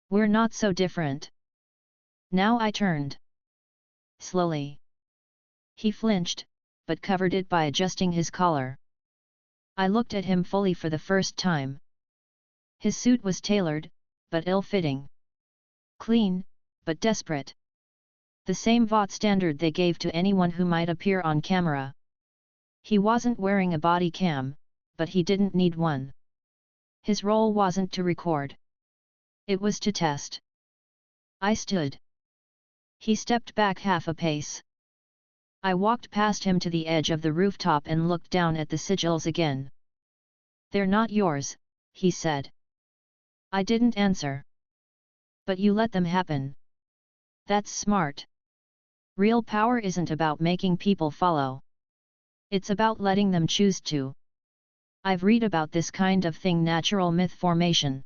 We're not so different. Now I turned. Slowly. He flinched, but covered it by adjusting his collar. I looked at him fully for the first time. His suit was tailored, but ill-fitting. Clean, but desperate. The same VOT standard they gave to anyone who might appear on camera. He wasn't wearing a body cam, but he didn't need one. His role wasn't to record. It was to test. I stood. He stepped back half a pace. I walked past him to the edge of the rooftop and looked down at the sigils again. They're not yours, he said. I didn't answer. But you let them happen. That's smart. Real power isn't about making people follow. It's about letting them choose to. I've read about this kind of thing: natural myth formation.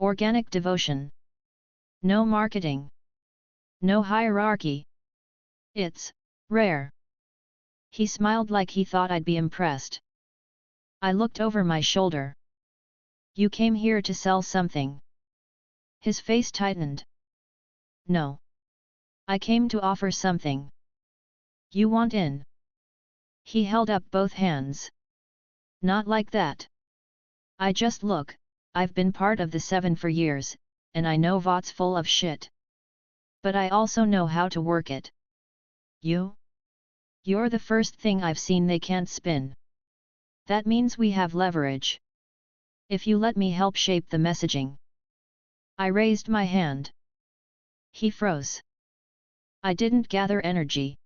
Organic devotion. No marketing. No hierarchy. It's rare. He smiled like he thought I'd be impressed. I looked over my shoulder. You came here to sell something. His face tightened. No. I came to offer something. You want in? He held up both hands. Not like that. I just look, I've been part of the Seven for years, and I know VOT's full of shit. But I also know how to work it. You? You're the first thing I've seen they can't spin. That means we have leverage. If you let me help shape the messaging. I raised my hand. He froze. I didn't gather energy.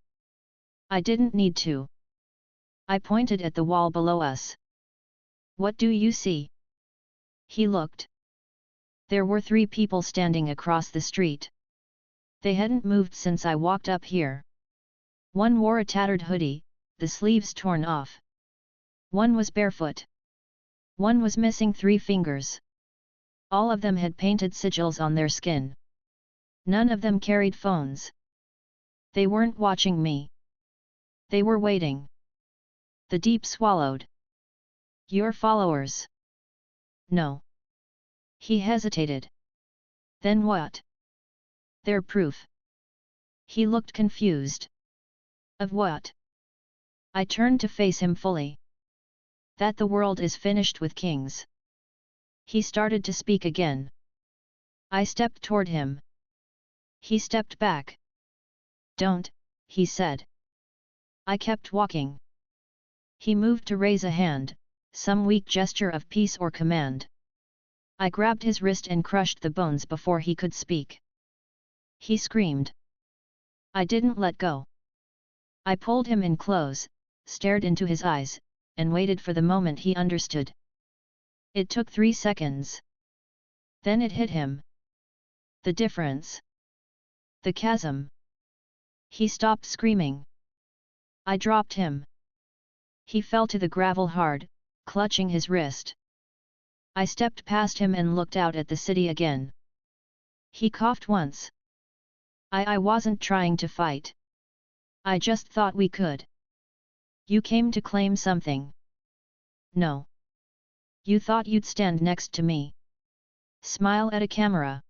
I didn't need to. I pointed at the wall below us. What do you see? He looked. There were 3 people standing across the street. They hadn't moved since I walked up here. One wore a tattered hoodie, the sleeves torn off. One was barefoot. One was missing 3 fingers. All of them had painted sigils on their skin. None of them carried phones. They weren't watching me. They were waiting. The Deep swallowed. Your followers? No. He hesitated. Then what? Their proof. He looked confused. Of what? I turned to face him fully. That the world is finished with kings. He started to speak again. I stepped toward him. He stepped back. Don't, he said. I kept walking. He moved to raise a hand, some weak gesture of peace or command. I grabbed his wrist and crushed the bones before he could speak. He screamed. I didn't let go. I pulled him in close, stared into his eyes, and waited for the moment he understood. It took 3 seconds. Then it hit him. The difference. The chasm. He stopped screaming. I dropped him. He fell to the gravel hard, clutching his wrist. I stepped past him and looked out at the city again. He coughed once. I wasn't trying to fight. I just thought we could. You came to claim something. No. You thought you'd stand next to me. Smile at a camera.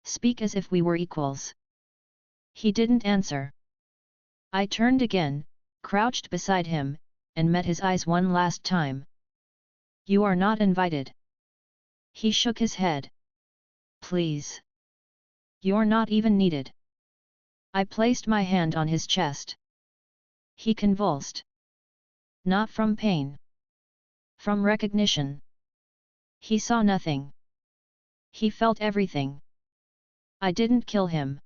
Speak as if we were equals. He didn't answer. I turned again, crouched beside him, and met his eyes one last time. You are not invited. He shook his head. Please. You're not even needed. I placed my hand on his chest. He convulsed. Not from pain. From recognition. He saw nothing. He felt everything. I didn't kill him.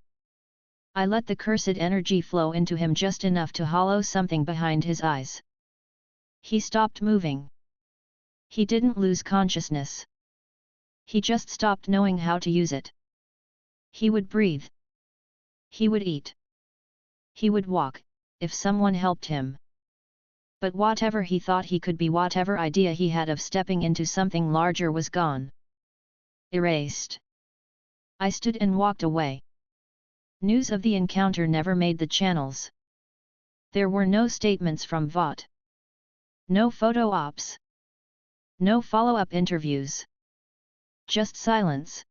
I let the cursed energy flow into him just enough to hollow something behind his eyes. He stopped moving. He didn't lose consciousness. He just stopped knowing how to use it. He would breathe. He would eat. He would walk, if someone helped him. But whatever he thought he could be, whatever idea he had of stepping into something larger was gone. Erased. I stood and walked away. News of the encounter never made the channels. There were no statements from Vought. No photo ops. No follow-up interviews. Just silence.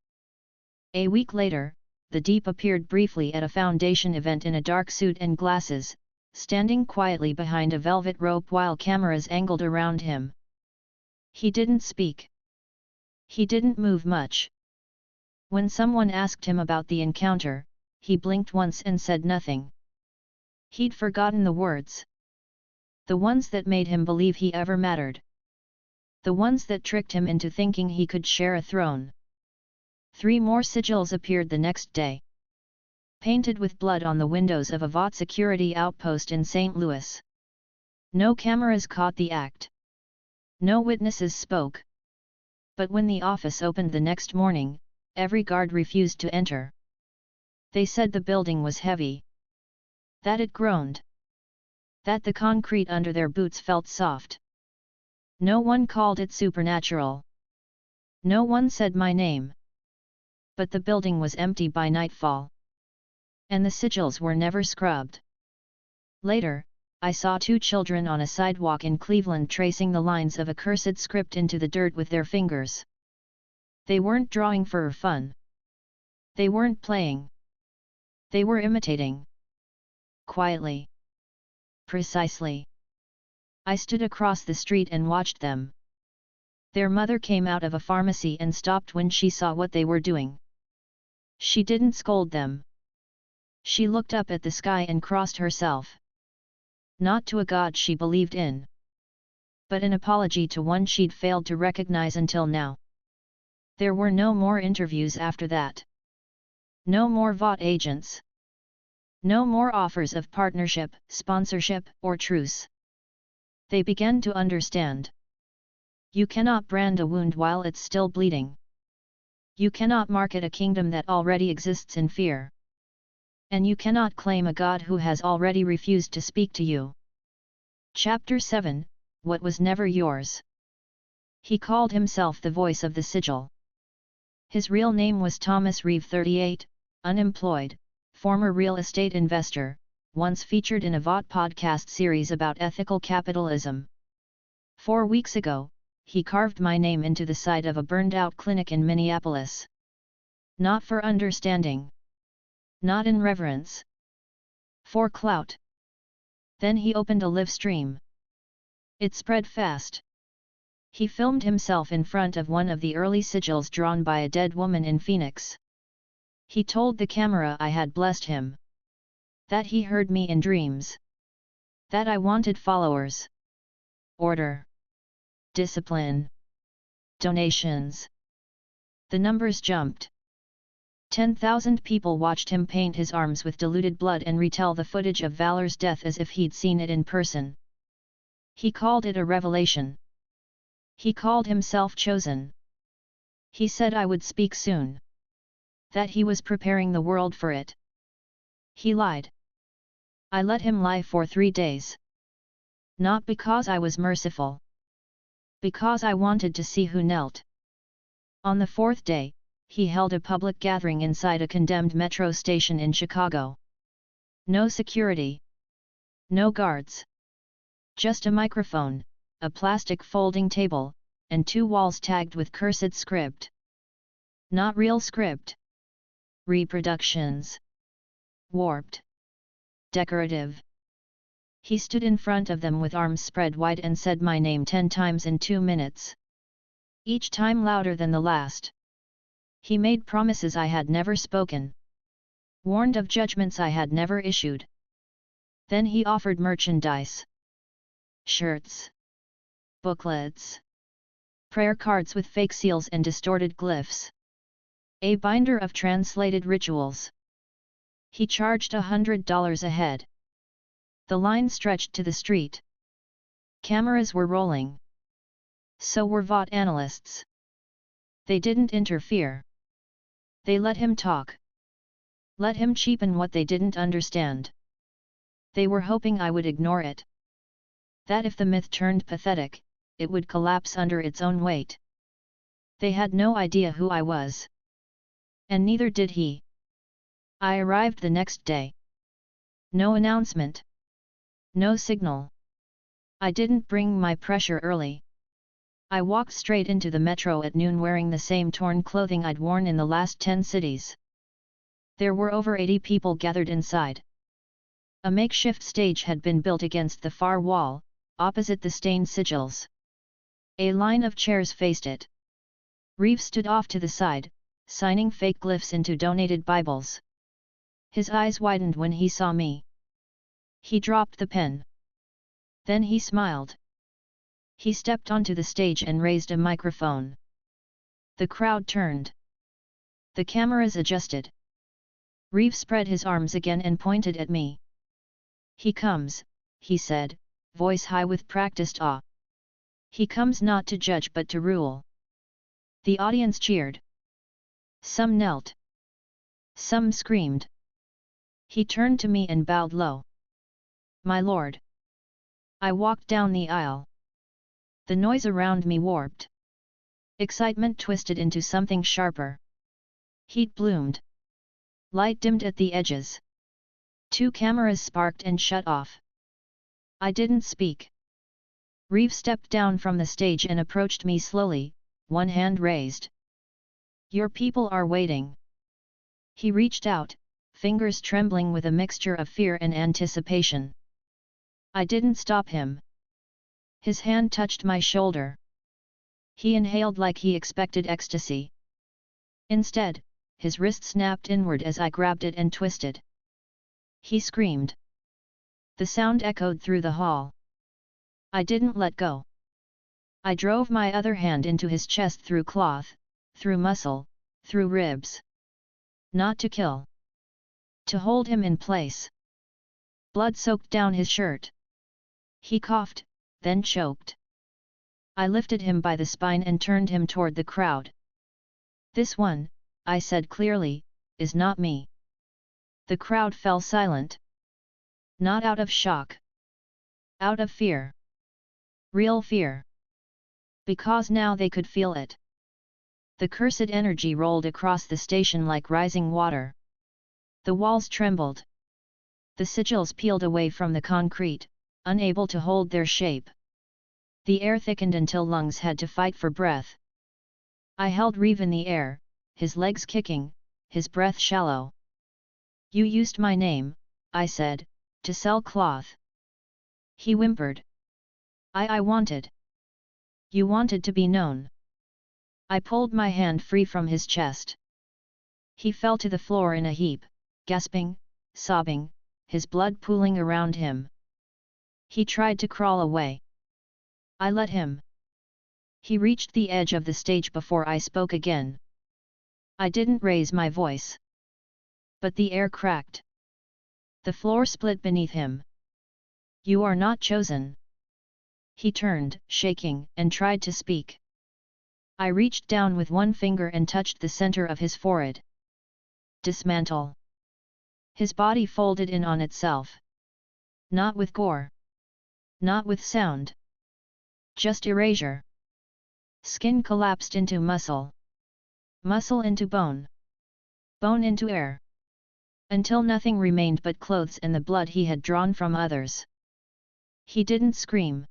A week later, the Deep appeared briefly at a Foundation event in a dark suit and glasses, standing quietly behind a velvet rope while cameras angled around him. He didn't speak. He didn't move much. When someone asked him about the encounter, he blinked once and said nothing. He'd forgotten the words. The ones that made him believe he ever mattered. The ones that tricked him into thinking he could share a throne. 3 more sigils appeared the next day. Painted with blood on the windows of a Vought security outpost in St. Louis. No cameras caught the act. No witnesses spoke. But when the office opened the next morning, every guard refused to enter. They said the building was heavy. That it groaned. That the concrete under their boots felt soft. No one called it supernatural. No one said my name. But the building was empty by nightfall. And the sigils were never scrubbed. Later, I saw 2 children on a sidewalk in Cleveland tracing the lines of a cursed script into the dirt with their fingers. They weren't drawing for fun. They weren't playing. They were imitating. Quietly. Precisely. I stood across the street and watched them. Their mother came out of a pharmacy and stopped when she saw what they were doing. She didn't scold them. She looked up at the sky and crossed herself. Not to a god she believed in, but an apology to one she'd failed to recognize until now. There were no more interviews after that. No more Vought agents. No more offers of partnership, sponsorship, or truce. They began to understand. You cannot brand a wound while it's still bleeding. You cannot market a kingdom that already exists in fear. And you cannot claim a god who has already refused to speak to you. Chapter 7, What Was Never Yours. He called himself the voice of the sigil. His real name was Thomas Reeve, 38, unemployed, former real estate investor, once featured in a Vought podcast series about ethical capitalism. 4 weeks ago, he carved my name into the side of a burned-out clinic in Minneapolis. Not for understanding. Not in reverence. For clout. Then he opened a live stream. It spread fast. He filmed himself in front of one of the early sigils drawn by a dead woman in Phoenix. He told the camera I had blessed him. That he heard me in dreams. That I wanted followers. Order. Discipline. Donations. The numbers jumped. 10,000 people watched him paint his arms with diluted blood and retell the footage of Valor's death as if he'd seen it in person. He called it a revelation. He called himself chosen. He said I would speak soon. That he was preparing the world for it. He lied. I let him lie for 3 days. Not because I was merciful. Because I wanted to see who knelt. On the 4th day, he held a public gathering inside a condemned metro station in Chicago. No security. No guards. Just a microphone, a plastic folding table, and 2 walls tagged with cursed script. Not real script. reproductions. Warped. Decorative. He stood in front of them with arms spread wide and said my name 10 times in 2 minutes. Each time louder than the last. He made promises I had never spoken. Warned of judgments I had never issued. Then he offered merchandise. Shirts. Booklets. Prayer cards with fake seals and distorted glyphs. A binder of translated rituals. He charged $100 a head. The line stretched to the street. Cameras were rolling. So were VOD analysts. They didn't interfere. They let him talk. Let him cheapen what they didn't understand. They were hoping I would ignore it. That if the myth turned pathetic, it would collapse under its own weight. They had no idea who I was. And neither did he. I arrived the next day. No announcement. No signal. I didn't bring my pressure early. I walked straight into the metro at noon wearing the same torn clothing I'd worn in the last 10 cities. There were over 80 people gathered inside. A makeshift stage had been built against the far wall, opposite the stained sigils. A line of chairs faced it. Reeve stood off to the side, signing fake glyphs into donated Bibles. His eyes widened when he saw me. He dropped the pen. Then he smiled. He stepped onto the stage and raised a microphone. The crowd turned. The cameras adjusted. Reeve spread his arms again and pointed at me. He comes, he said, voice high with practiced awe. He comes not to judge but to rule. The audience cheered. Some knelt. Some screamed. He turned to me and bowed low. My lord. I walked down the aisle. The noise around me warped. Excitement twisted into something sharper. Heat bloomed. Light dimmed at the edges. 2 cameras sparked and shut off. I didn't speak. Reeve stepped down from the stage and approached me slowly, one hand raised. Your people are waiting. He reached out, fingers trembling with a mixture of fear and anticipation. I didn't stop him. His hand touched my shoulder. He inhaled like he expected ecstasy. Instead, his wrist snapped inward as I grabbed it and twisted. He screamed. The sound echoed through the hall. I didn't let go. I drove my other hand into his chest through cloth, through muscle, through ribs. Not to kill. To hold him in place. Blood soaked down his shirt. He coughed, then choked. I lifted him by the spine and turned him toward the crowd. This one, I said clearly, is not me. The crowd fell silent. Not out of shock. Out of fear. Real fear. Because now they could feel it. The cursed energy rolled across the station like rising water. The walls trembled. The sigils peeled away from the concrete, unable to hold their shape. The air thickened until lungs had to fight for breath. I held Reeve in the air, his legs kicking, his breath shallow. You used my name, I said, to sell cloth. He whimpered. I wanted. You wanted to be known. I pulled my hand free from his chest. He fell to the floor in a heap, gasping, sobbing, his blood pooling around him. He tried to crawl away. I let him. He reached the edge of the stage before I spoke again. I didn't raise my voice. But the air cracked. The floor split beneath him. You are not chosen. He turned, shaking, and tried to speak. I reached down with one finger and touched the center of his forehead. Dismantle. His body folded in on itself. Not with gore. Not with sound. Just erasure. Skin collapsed into muscle. Muscle into bone. Bone into air. Until nothing remained but clothes and the blood he had drawn from others. He didn't scream.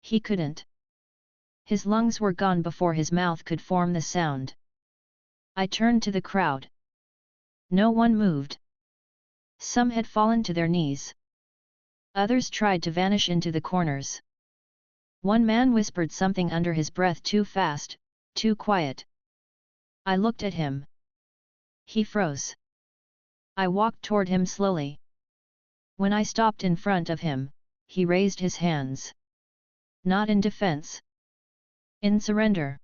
He couldn't. His lungs were gone before his mouth could form the sound. I turned to the crowd. No one moved. Some had fallen to their knees. Others tried to vanish into the corners. One man whispered something under his breath, too fast, too quiet. I looked at him. He froze. I walked toward him slowly. When I stopped in front of him, he raised his hands. Not in defense. In surrender.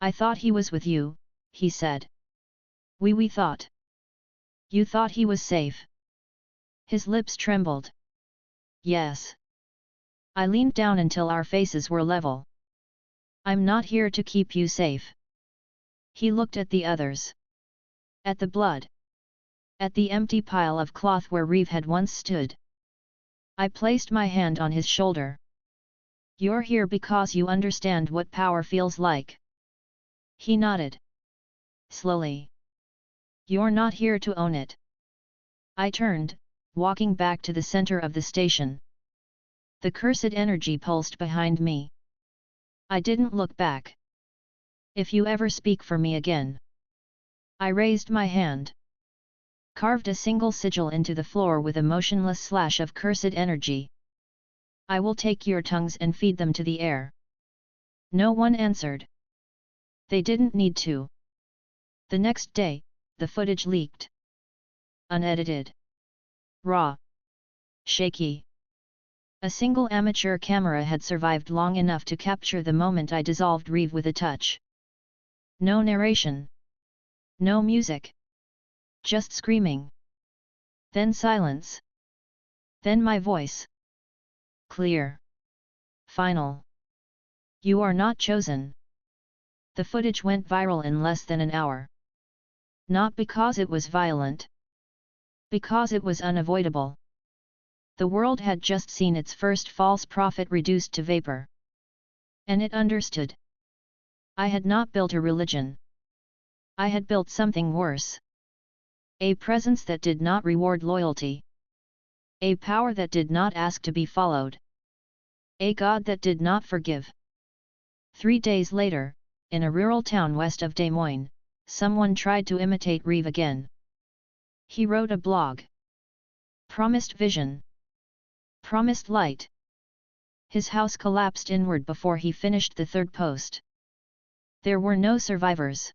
I thought he was with you, he said. We thought. You thought he was safe. His lips trembled. Yes. I leaned down until our faces were level. I'm not here to keep you safe. He looked at the others. At the blood. At the empty pile of cloth where Reeve had once stood. I placed my hand on his shoulder. You're here because you understand what power feels like. He nodded. Slowly. You're not here to own it. I turned, walking back to the center of the station. The cursed energy pulsed behind me. I didn't look back. If you ever speak for me again. I raised my hand. Carved a single sigil into the floor with a motionless slash of cursed energy. I will take your tongues and feed them to the air. No one answered. They didn't need to. The next day, the footage leaked. Unedited. Raw. Shaky. A single amateur camera had survived long enough to capture the moment I dissolved Reeve with a touch. No narration. No music. Just screaming. Then silence. Then my voice. Clear. Final. You are not chosen. The footage went viral in less than an hour. Not because it was violent. Because it was unavoidable. The world had just seen its first false prophet reduced to vapor. And it understood. I had not built a religion. I had built something worse. A presence that did not reward loyalty. A power that did not ask to be followed. A God that did not forgive. 3 days later, in a rural town west of Des Moines, someone tried to imitate Reeve again. He wrote a blog. Promised vision. Promised light. His house collapsed inward before he finished the third post. There were no survivors.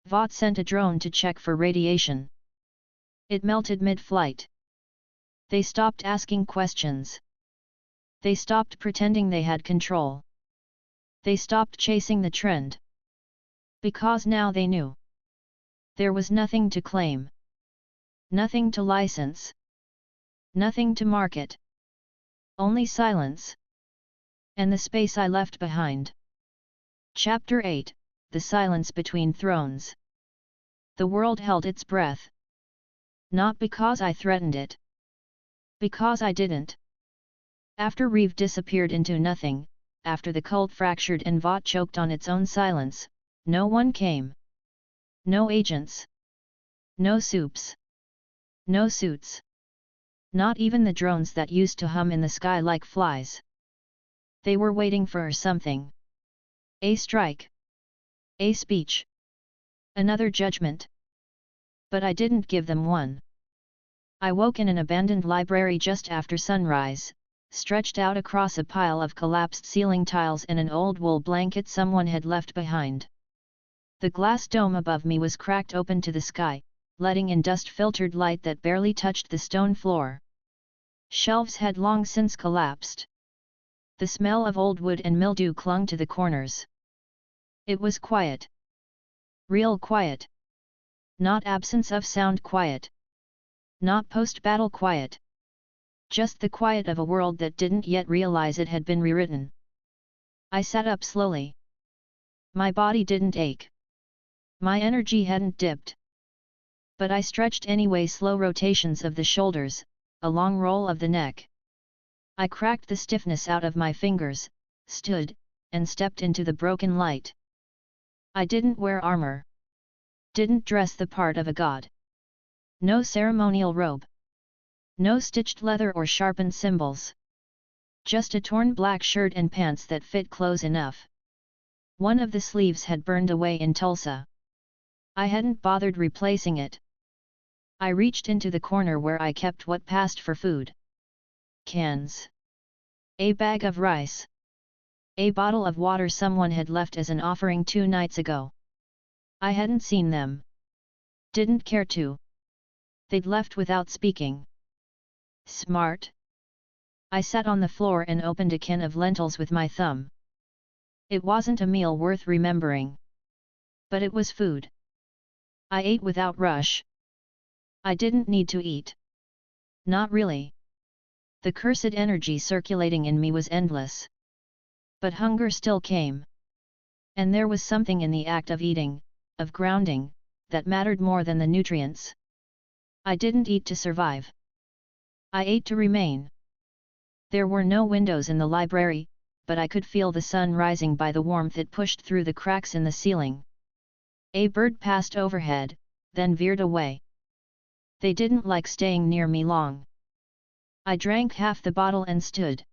Vought sent a drone to check for radiation. It melted mid-flight. They stopped asking questions. They stopped pretending they had control. They stopped chasing the trend. Because now they knew. There was nothing to claim. Nothing to license. Nothing to market. Only silence. And the space I left behind. Chapter 8, The Silence Between Thrones. The world held its breath. Not because I threatened it. Because I didn't. After Reeve disappeared into nothing, after the cult fractured and Vought choked on its own silence, no one came. No agents. No soups. No suits. Not even the drones that used to hum in the sky like flies. They were waiting for something. A strike. A speech. Another judgment. But I didn't give them one. I woke in an abandoned library just after sunrise, stretched out across a pile of collapsed ceiling tiles and an old wool blanket someone had left behind. The glass dome above me was cracked open to the sky, letting in dust-filtered light that barely touched the stone floor. Shelves had long since collapsed. The smell of old wood and mildew clung to the corners. It was quiet. Real quiet. Not absence of sound quiet. Not post-battle quiet. Just the quiet of a world that didn't yet realize it had been rewritten. I sat up slowly. My body didn't ache. My energy hadn't dipped. But I stretched anyway, slow rotations of the shoulders, a long roll of the neck. I cracked the stiffness out of my fingers, stood, and stepped into the broken light. I didn't wear armor. Didn't dress the part of a god. No ceremonial robe. No stitched leather or sharpened symbols. Just a torn black shirt and pants that fit close enough. One of the sleeves had burned away in Tulsa. I hadn't bothered replacing it. I reached into the corner where I kept what passed for food. Cans. A bag of rice. A bottle of water someone had left as an offering 2 nights ago. I hadn't seen them. Didn't care to. They'd left without speaking. Smart. I sat on the floor and opened a can of lentils with my thumb. It wasn't a meal worth remembering. But it was food. I ate without rush. I didn't need to eat. Not really. The cursed energy circulating in me was endless. But hunger still came. And there was something in the act of eating, of grounding, that mattered more than the nutrients. I didn't eat to survive. I ate to remain. There were no windows in the library, but I could feel the sun rising by the warmth it pushed through the cracks in the ceiling. A bird passed overhead, then veered away. They didn't like staying near me long. I drank half the bottle and stood.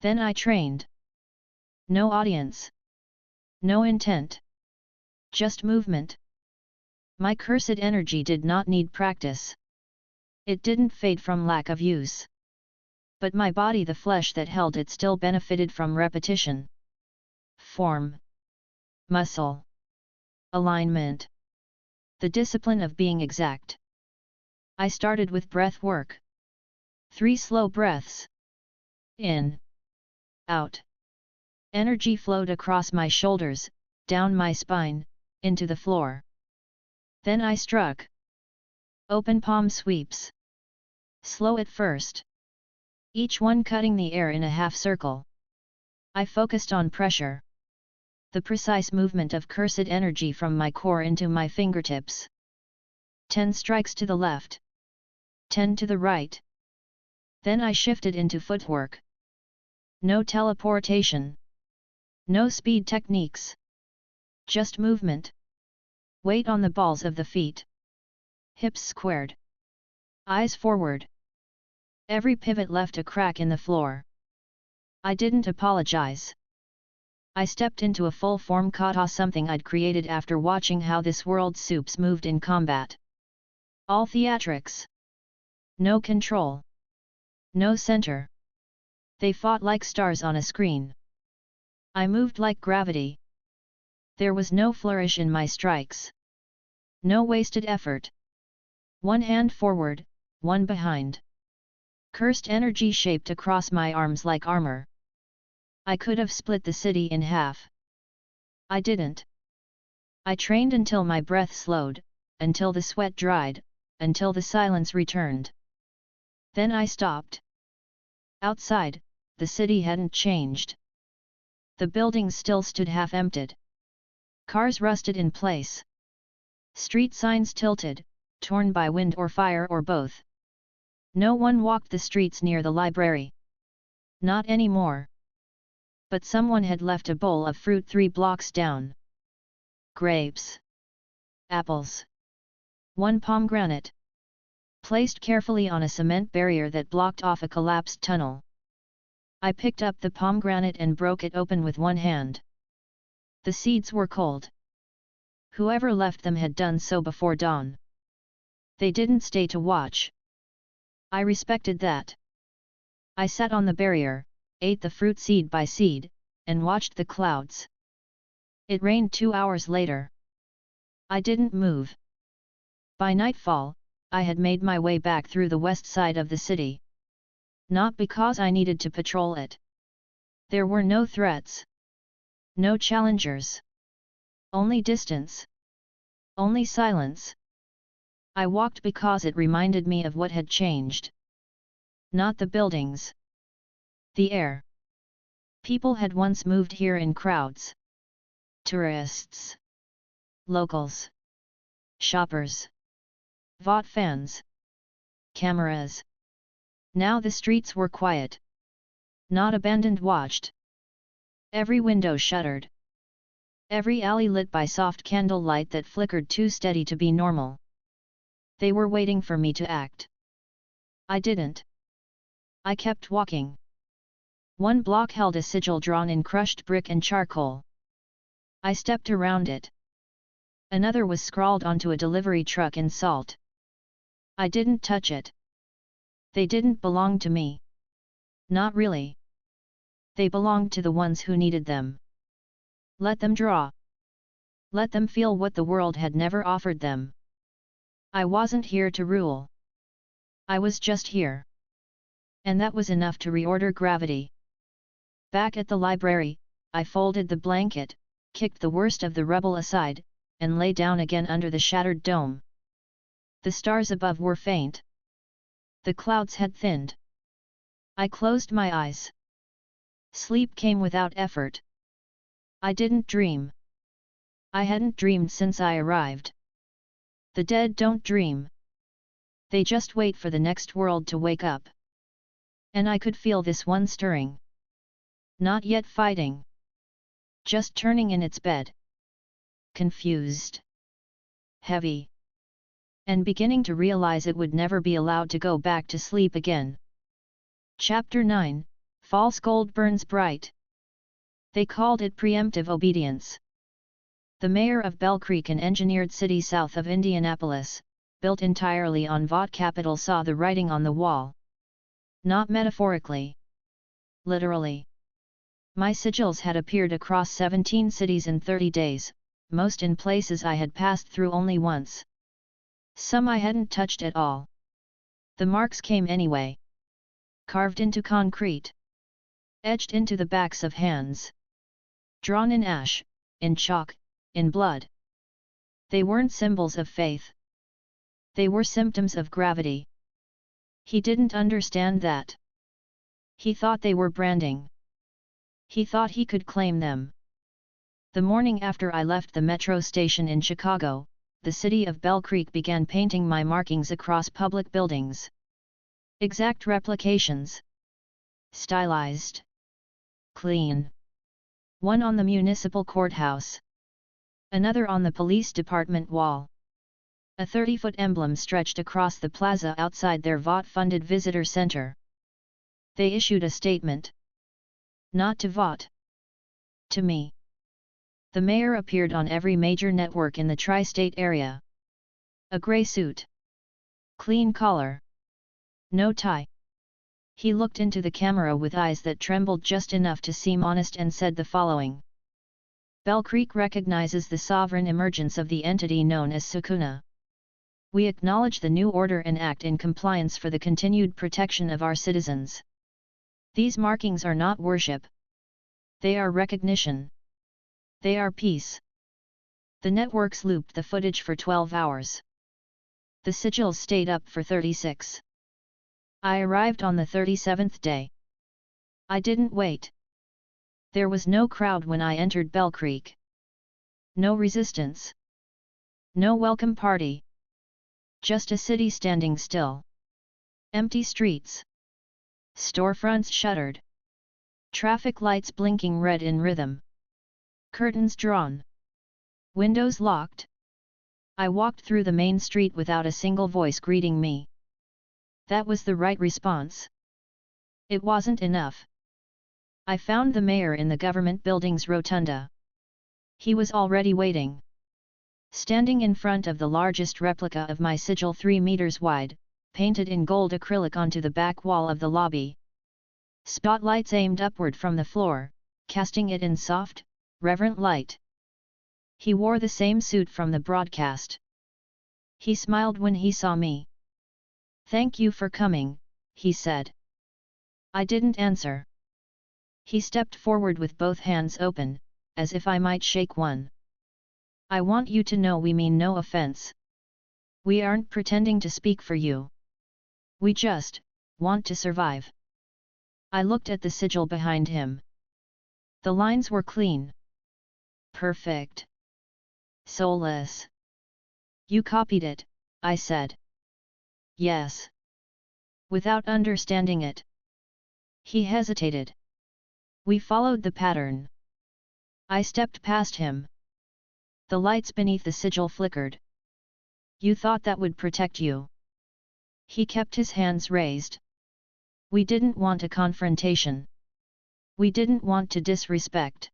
Then I trained. No audience. No intent. Just movement. My cursed energy did not need practice. It didn't fade from lack of use. But my body, the flesh that held it, still benefited from repetition. Form. Muscle. Alignment. The discipline of being exact. I started with breath work. 3 slow breaths. In. Out. Energy flowed across my shoulders, down my spine, into the floor. Then I struck. Open palm sweeps. Slow at first. Each one cutting the air in a half circle. I focused on pressure. The precise movement of cursed energy from my core into my fingertips. 10 strikes to the left. 10 to the right. Then I shifted into footwork. No teleportation. No speed techniques. Just movement. Weight on the balls of the feet. Hips squared. Eyes forward. Every pivot left a crack in the floor. I didn't apologize. I stepped into a full-form kata, something I'd created after watching how this world's soups moved in combat. All theatrics. No control. No center. They fought like stars on a screen. I moved like gravity. There was no flourish in my strikes. No wasted effort. One hand forward, one behind. Cursed energy shaped across my arms like armor. I could have split the city in half. I didn't. I trained until my breath slowed, until the sweat dried, until the silence returned. Then I stopped. Outside, the city hadn't changed. The buildings still stood half-emptied. Cars rusted in place. Street signs tilted, torn by wind or fire or both. No one walked the streets near the library. Not anymore. But someone had left a bowl of fruit 3 blocks down. Grapes. Apples. 1 pomegranate. Placed carefully on a cement barrier that blocked off a collapsed tunnel. I picked up the pomegranate and broke it open with one hand. The seeds were cold. Whoever left them had done so before dawn. They didn't stay to watch. I respected that. I sat on the barrier, ate the fruit seed by seed, and watched the clouds. It rained 2 hours later. I didn't move. By nightfall, I had made my way back through the west side of the city. Not because I needed to patrol it. There were no threats. No challengers. Only distance. Only silence. I walked because it reminded me of what had changed. Not the buildings. The air. People had once moved here in crowds. Tourists. Locals. Shoppers. Vought fans. Cameras. Now the streets were quiet. Not abandoned, watched. Every window shuttered. Every alley lit by soft candlelight that flickered too steady to be normal. They were waiting for me to act. I didn't. I kept walking. 1 block held a sigil drawn in crushed brick and charcoal. I stepped around it. Another was scrawled onto a delivery truck in salt. I didn't touch it. They didn't belong to me. Not really. They belonged to the ones who needed them. Let them draw. Let them feel what the world had never offered them. I wasn't here to rule. I was just here. And that was enough to reorder gravity. Back at the library, I folded the blanket, kicked the worst of the rubble aside, and lay down again under the shattered dome. The stars above were faint. The clouds had thinned. I closed my eyes. Sleep came without effort. I didn't dream. I hadn't dreamed since I arrived. The dead don't dream. They just wait for the next world to wake up. And I could feel this one stirring. Not yet fighting. Just turning in its bed. Confused. Heavy. And beginning to realize it would never be allowed to go back to sleep again. Chapter 9, False Gold Burns Bright. They called it preemptive obedience. The mayor of Bell Creek, an engineered city south of Indianapolis, built entirely on Vought capital, saw the writing on the wall. Not metaphorically. Literally. My sigils had appeared across 17 cities in 30 days, most in places I had passed through only once. Some I hadn't touched at all. The marks came anyway. Carved into concrete. Etched into the backs of hands. Drawn in ash, in chalk, in blood. They weren't symbols of faith. They were symptoms of gravity. He didn't understand that. He thought they were branding. He thought he could claim them. The morning after I left the metro station in Chicago, the city of Bell Creek began painting my markings across public buildings. Exact replications. Stylized. Clean. One on the municipal courthouse. Another on the police department wall. A 30-foot emblem stretched across the plaza outside their Vought-funded visitor center. They issued a statement. Not to Vought. To me. The mayor appeared on every major network in the tri-state area. A gray suit. Clean collar. No tie. He looked into the camera with eyes that trembled just enough to seem honest and said the following. Bell Creek recognizes the sovereign emergence of the entity known as Sukuna. We acknowledge the new order and act in compliance for the continued protection of our citizens. These markings are not worship. They are recognition. They are peace. The networks looped the footage for 12 hours. The sigils stayed up for 36. I arrived on the 37th day. I didn't wait. There was no crowd when I entered Bell Creek. No resistance. No welcome party. Just a city standing still. Empty streets. Storefronts shuttered. Traffic lights blinking red in rhythm. Curtains drawn. Windows locked. I walked through the main street without a single voice greeting me. That was the right response. It wasn't enough. I found the mayor in the government building's rotunda. He was already waiting. Standing in front of the largest replica of my sigil 3 meters wide, painted in gold acrylic onto the back wall of the lobby. Spotlights aimed upward from the floor, casting it in soft, reverent light. He wore the same suit from the broadcast. He smiled when he saw me. "Thank you for coming," he said. I didn't answer. He stepped forward with both hands open, as if I might shake one. "I want you to know we mean no offense. We aren't pretending to speak for you. We just want to survive." I looked at the sigil behind him. The lines were clean. Perfect. Soulless. "You copied it," I said. "Yes." Without understanding it. He hesitated. "We followed the pattern." I stepped past him. The lights beneath the sigil flickered. "You thought that would protect you." He kept his hands raised. "We didn't want a confrontation. We didn't want to disrespect.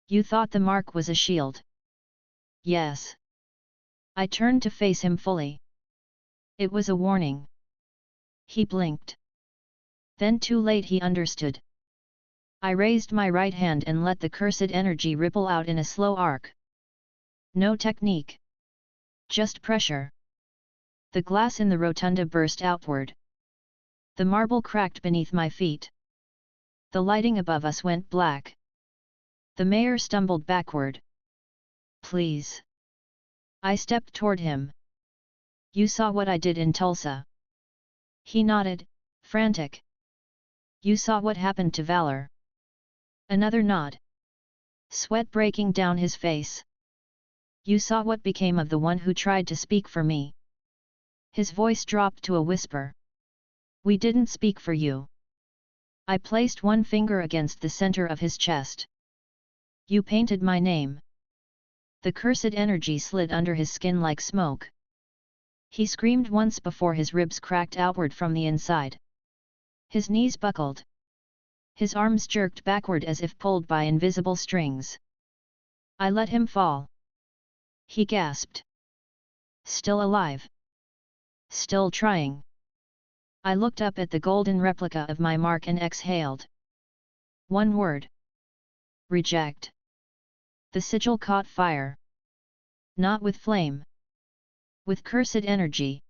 You thought the mark was a shield." "Yes." I turned to face him fully. It was a warning. He blinked. Then too late he understood. I raised my right hand and let the cursed energy ripple out in a slow arc. No technique. Just pressure. The glass in the rotunda burst outward. The marble cracked beneath my feet. The lighting above us went black. The mayor stumbled backward. Please. I stepped toward him. You saw what I did in Tulsa. He nodded, frantic. You saw what happened to Valor. Another nod. Sweat breaking down his face. You saw what became of the one who tried to speak for me. His voice dropped to a whisper. We didn't speak for you. I placed one finger against the center of his chest. You painted my name. The cursed energy slid under his skin like smoke. He screamed once before his ribs cracked outward from the inside. His knees buckled. His arms jerked backward as if pulled by invisible strings. I let him fall. He gasped. Still alive. Still trying. I looked up at the golden replica of my mark and exhaled. One word. Reject. The sigil caught fire. Not with flame. With cursed energy.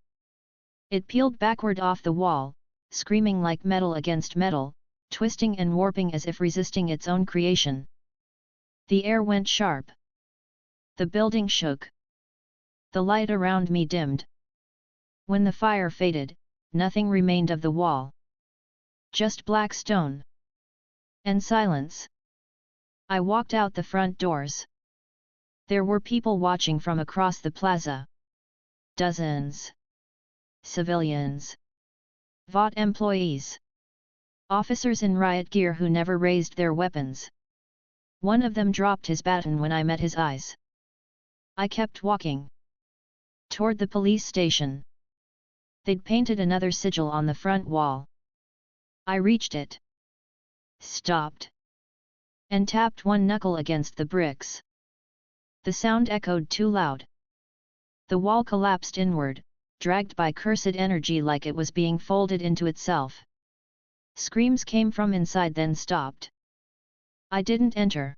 It peeled backward off the wall, screaming like metal against metal, twisting and warping as if resisting its own creation. The air went sharp. The building shook. The light around me dimmed. When the fire faded, nothing remained of the wall. Just black stone. And silence. I walked out the front doors. There were people watching from across the plaza. Dozens. Civilians. Vought employees. Officers in riot gear who never raised their weapons. One of them dropped his baton when I met his eyes. I kept walking. Toward the police station. They'd painted another sigil on the front wall. I reached it. Stopped. And tapped one knuckle against the bricks. The sound echoed too loud. The wall collapsed inward, dragged by cursed energy like it was being folded into itself. Screams came from inside then stopped. I didn't enter.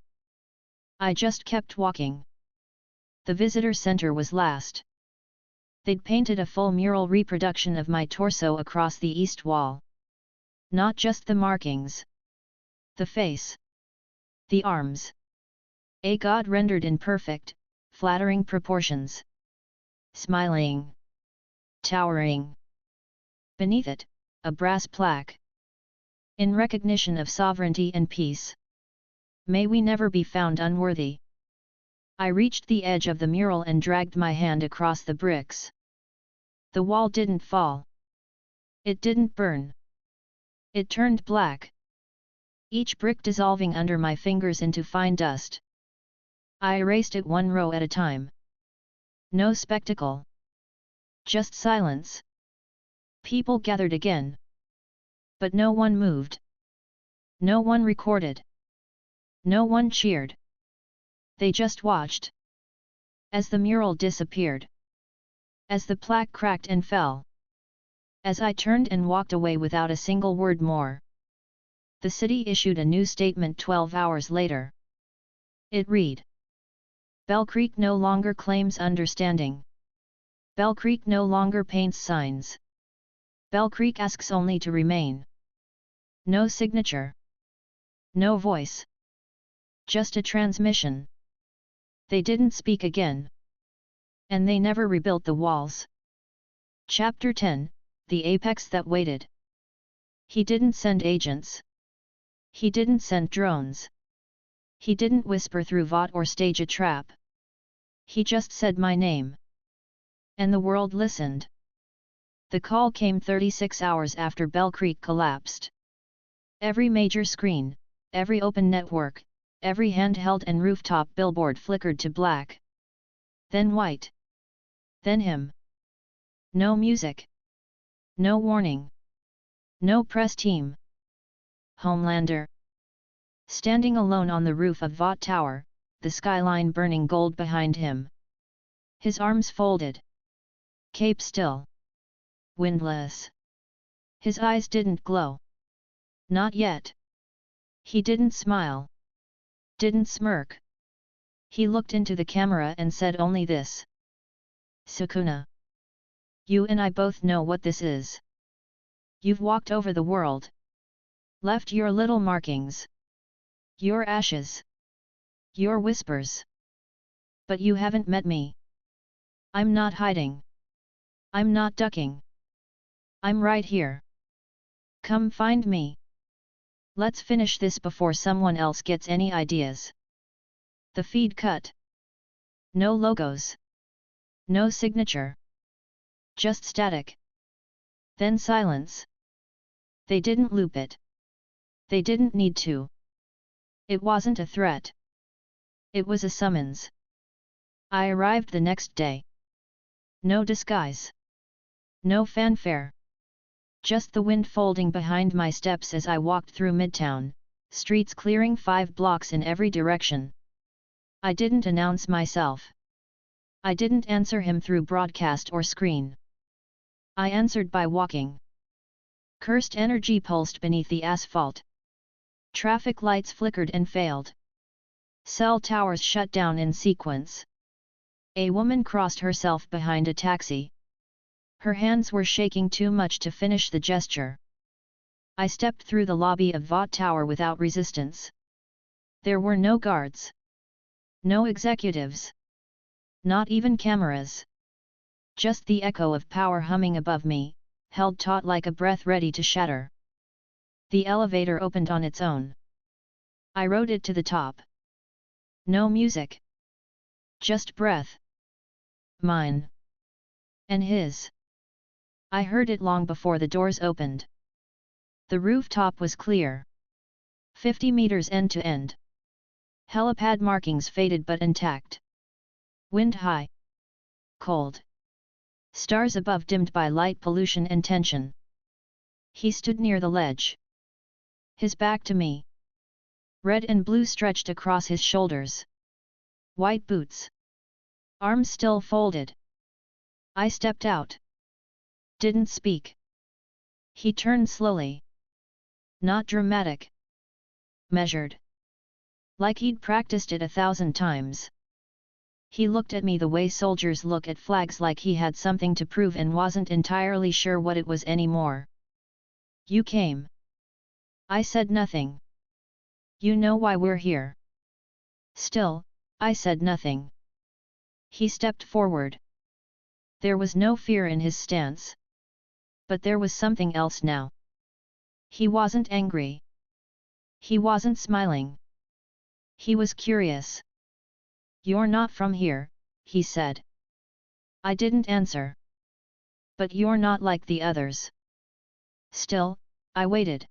I just kept walking. The visitor center was last. They'd painted a full mural reproduction of my torso across the east wall. Not just the markings. The face. The arms. A god rendered in perfect, flattering proportions. Smiling. Towering. Beneath it, a brass plaque. In recognition of sovereignty and peace. May we never be found unworthy. I reached the edge of the mural and dragged my hand across the bricks. The wall didn't fall. It didn't burn. It turned black. Each brick dissolving under my fingers into fine dust. I erased it one row at a time. No spectacle. Just silence. People gathered again. But no one moved. No one recorded. No one cheered. They just watched. As the mural disappeared. As the plaque cracked and fell. As I turned and walked away without a single word more. The city issued a new statement 12 hours later. It read. Bell Creek no longer claims understanding. Bell Creek no longer paints signs. Bell Creek asks only to remain. No signature. No voice. Just a transmission. They didn't speak again. And they never rebuilt the walls. Chapter 10, The Apex That Waited. He didn't send agents. He didn't send drones. He didn't whisper through Vought or stage a trap. He just said my name. And the world listened. The call came 36 hours after Bell Creek collapsed. Every major screen, every open network, every handheld and rooftop billboard flickered to black. Then white. Then him. No music. No warning. No press team. Homelander. Standing alone on the roof of Vought Tower, the skyline burning gold behind him. His arms folded. Cape still. windless. His eyes didn't glow. Not yet. He didn't smile. Didn't smirk. He looked into the camera and said only this. Sukuna. You and I both know what this is. You've walked over the world. Left your little markings. Your ashes. Your whispers. But you haven't met me. I'm not hiding. I'm not ducking. I'm right here. Come find me. Let's finish this before someone else gets any ideas. The feed cut. No logos. No signature. Just static. Then silence. They didn't loop it. They didn't need to. It wasn't a threat. It was a summons. I arrived the next day. No disguise. No fanfare. Just the wind folding behind my steps as I walked through Midtown, streets clearing 5 blocks in every direction. I didn't announce myself. I didn't answer him through broadcast or screen. I answered by walking. Cursed energy pulsed beneath the asphalt. Traffic lights flickered and failed. Cell towers shut down in sequence. A woman crossed herself behind a taxi. Her hands were shaking too much to finish the gesture. I stepped through the lobby of Vought Tower without resistance. There were no guards. No executives. Not even cameras. Just the echo of power humming above me, held taut like a breath ready to shatter. The elevator opened on its own. I rode it to the top. No music. Just breath. Mine. And his. I heard it long before the doors opened. The rooftop was clear. 50 meters end to end. Helipad markings faded but intact. Wind high. Cold. Stars above dimmed by light pollution and tension. He stood near the ledge. His back to me. Red and blue stretched across his shoulders. White boots. Arms still folded. I stepped out. Didn't speak. He turned slowly. Not dramatic. Measured. Like he'd practiced it 1,000 times. He looked at me the way soldiers look at flags, like he had something to prove and wasn't entirely sure what it was anymore. You came. I said nothing. You know why we're here. Still, I said nothing. He stepped forward. There was no fear in his stance. But there was something else now. He wasn't angry. He wasn't smiling. He was curious. You're not from here, he said. I didn't answer. But you're not like the others. Still, I waited.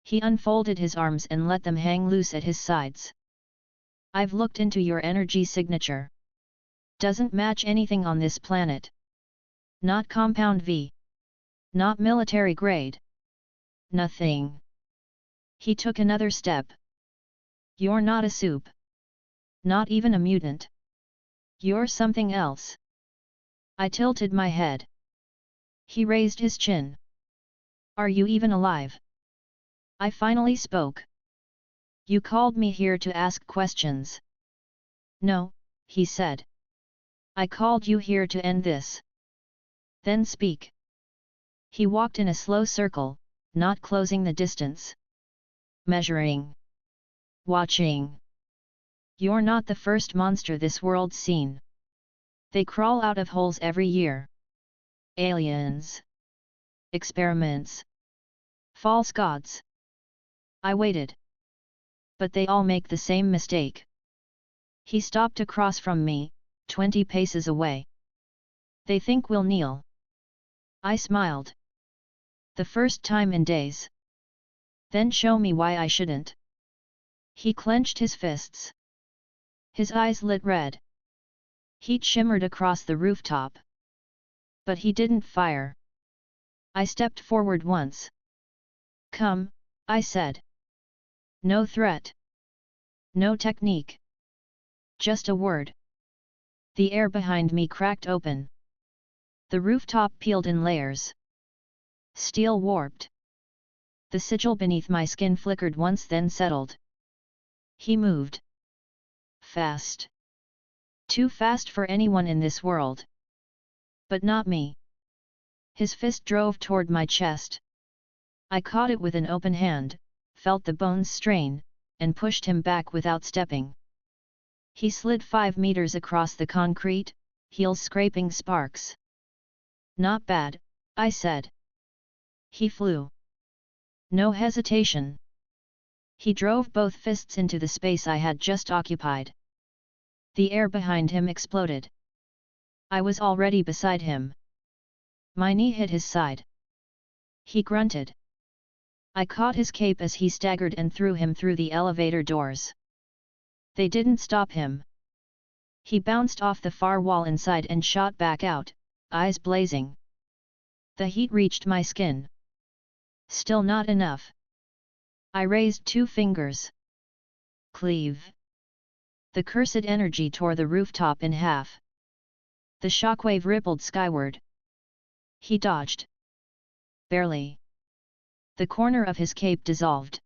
He unfolded his arms and let them hang loose at his sides. I've looked into your energy signature. Doesn't match anything on this planet. Not compound V. Not military grade. Nothing. He took another step. You're not a soup. Not even a mutant. You're something else. I tilted my head. He raised his chin. Are you even alive? I finally spoke. You called me here to ask questions. No, he said. I called you here to end this. Then speak. He walked in a slow circle, not closing the distance. Measuring. Watching. You're not the first monster this world's seen. They crawl out of holes every year. Aliens. Experiments. False gods. I waited. But they all make the same mistake. He stopped across from me, 20 paces away. They think we'll kneel. I smiled. The first time in days. Then show me why I shouldn't. He clenched his fists. His eyes lit red. Heat shimmered across the rooftop. But he didn't fire. I stepped forward once. Come, I said. No threat. No technique. Just a word. The air behind me cracked open. The rooftop peeled in layers. Steel warped. The sigil beneath my skin flickered once, then settled. He moved. Fast. Too fast for anyone in this world. But not me. His fist drove toward my chest. I caught it with an open hand, felt the bones strain, and pushed him back without stepping. He slid 5 meters across the concrete, heels scraping sparks. Not bad, I said. He flew. No hesitation. He drove both fists into the space I had just occupied. The air behind him exploded. I was already beside him. My knee hit his side. He grunted. I caught his cape as he staggered and threw him through the elevator doors. They didn't stop him. He bounced off the far wall inside and shot back out, eyes blazing. The heat reached my skin. Still not enough. I raised 2 fingers. Cleave. The cursed energy tore the rooftop in half. The shockwave rippled skyward. He dodged. Barely. The corner of his cape dissolved.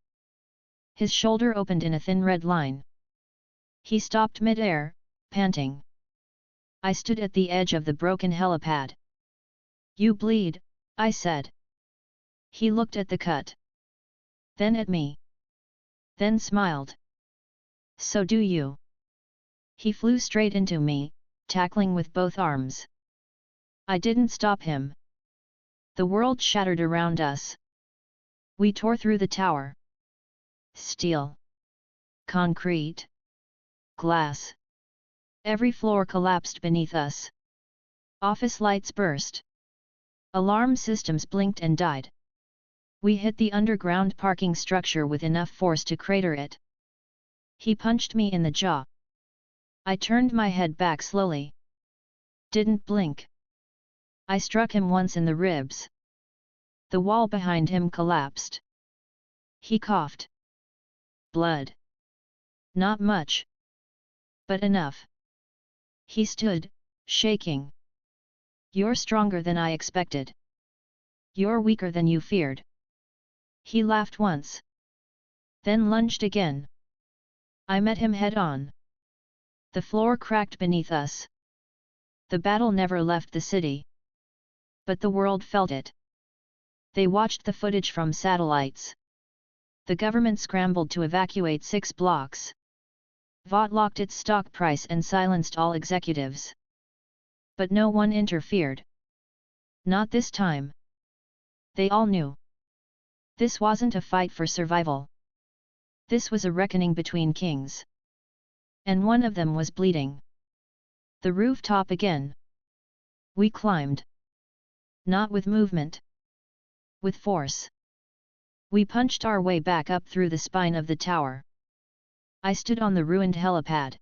His shoulder opened in a thin red line. He stopped mid-air, panting. I stood at the edge of the broken helipad. You bleed, I said. He looked at the cut. Then at me. Then smiled. So do you. He flew straight into me, tackling with both arms. I didn't stop him. The world shattered around us. We tore through the tower. Steel. Concrete. Glass. Every floor collapsed beneath us. Office lights burst. Alarm systems blinked and died. We hit the underground parking structure with enough force to crater it. He punched me in the jaw. I turned my head back slowly. Didn't blink. I struck him once in the ribs. The wall behind him collapsed. He coughed. Blood. Not much. But enough. He stood, shaking. You're stronger than I expected. You're weaker than you feared. He laughed once. Then lunged again. I met him head-on. The floor cracked beneath us. The battle never left the city. But the world felt it. They watched the footage from satellites. The government scrambled to evacuate 6 blocks. Vought locked its stock price and silenced all executives. But no one interfered. Not this time. They all knew. This wasn't a fight for survival. This was a reckoning between kings. And one of them was bleeding. The rooftop again. We climbed. Not with movement. With force. We punched our way back up through the spine of the tower. I stood on the ruined helipad.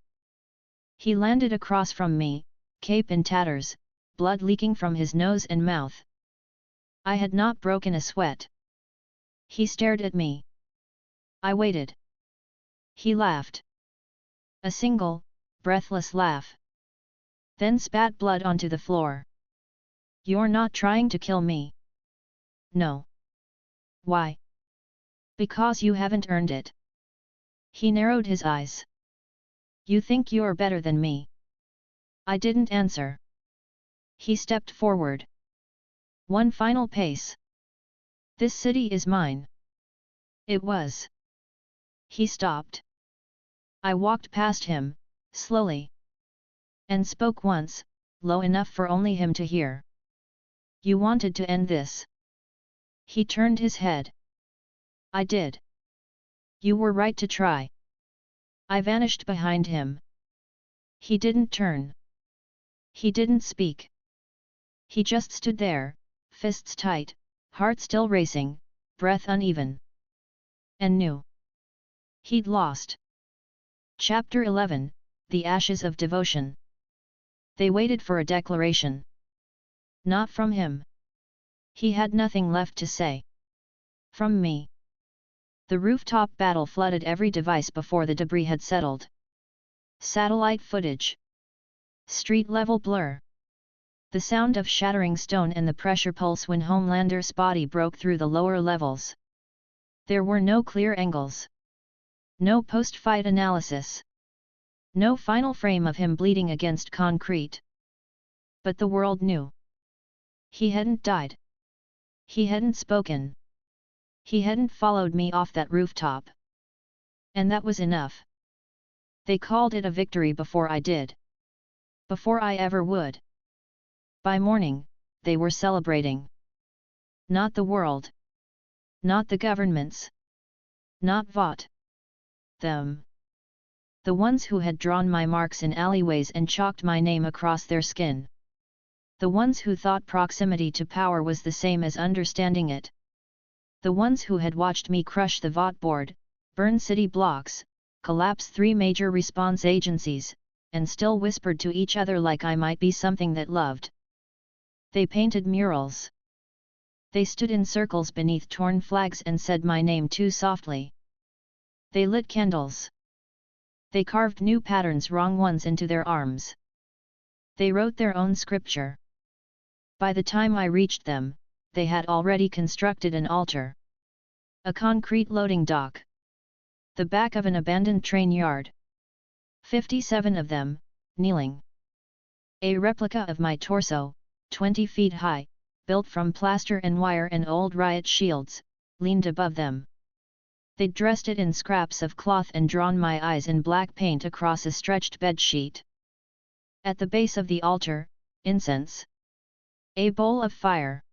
He landed across from me, cape in tatters, blood leaking from his nose and mouth. I had not broken a sweat. He stared at me. I waited. He laughed. A single, breathless laugh. Then spat blood onto the floor. You're not trying to kill me. No. Why? Because you haven't earned it. He narrowed his eyes. You think you're better than me? I didn't answer. He stepped forward. One final pace. This city is mine. It was. He stopped. I walked past him, slowly. And spoke once, low enough for only him to hear. You wanted to end this. He turned his head. I did. You were right to try. I vanished behind him. He didn't turn. He didn't speak. He just stood there, fists tight, heart still racing, breath uneven. And knew. He'd lost. Chapter 11, The Ashes of Devotion. They waited for a declaration. Not from him. He had nothing left to say. From me. The rooftop battle flooded every device before the debris had settled. Satellite footage. Street-level blur. The sound of shattering stone and the pressure pulse when Homelander's body broke through the lower levels. There were no clear angles. No post-fight analysis. No final frame of him bleeding against concrete. But the world knew. He hadn't died. He hadn't spoken. He hadn't followed me off that rooftop. And that was enough. They called it a victory before I did. Before I ever would. By morning, they were celebrating. Not the world. Not the governments. Not Vought. Them. The ones who had drawn my marks in alleyways and chalked my name across their skin. The ones who thought proximity to power was the same as understanding it. The ones who had watched me crush the Vought board, burn city blocks, collapse 3 major response agencies, and still whispered to each other like I might be something that loved. They painted murals. They stood in circles beneath torn flags and said my name too softly. They lit candles. They carved new patterns, wrong ones, into their arms. They wrote their own scripture. By the time I reached them, they had already constructed an altar. A concrete loading dock. The back of an abandoned train yard. 57 of them, kneeling. A replica of my torso, 20 feet high, built from plaster and wire and old riot shields, leaned above them. They'd dressed it in scraps of cloth and drawn my eyes in black paint across a stretched bedsheet. At the base of the altar, incense. A bowl of fire.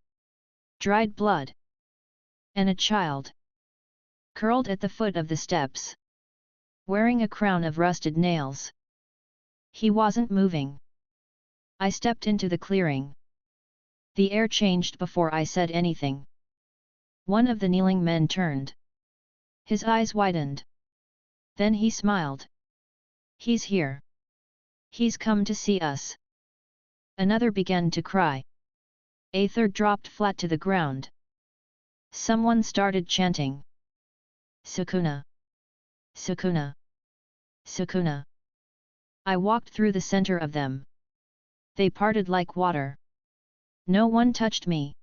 Dried blood. And a child. Curled at the foot of the steps. Wearing a crown of rusted nails. He wasn't moving. I stepped into the clearing. The air changed before I said anything. One of the kneeling men turned. His eyes widened. Then he smiled. He's here. He's come to see us. Another began to cry. A third dropped flat to the ground. Someone started chanting. Sukuna. Sukuna. Sukuna. I walked through the center of them. They parted like water. No one touched me.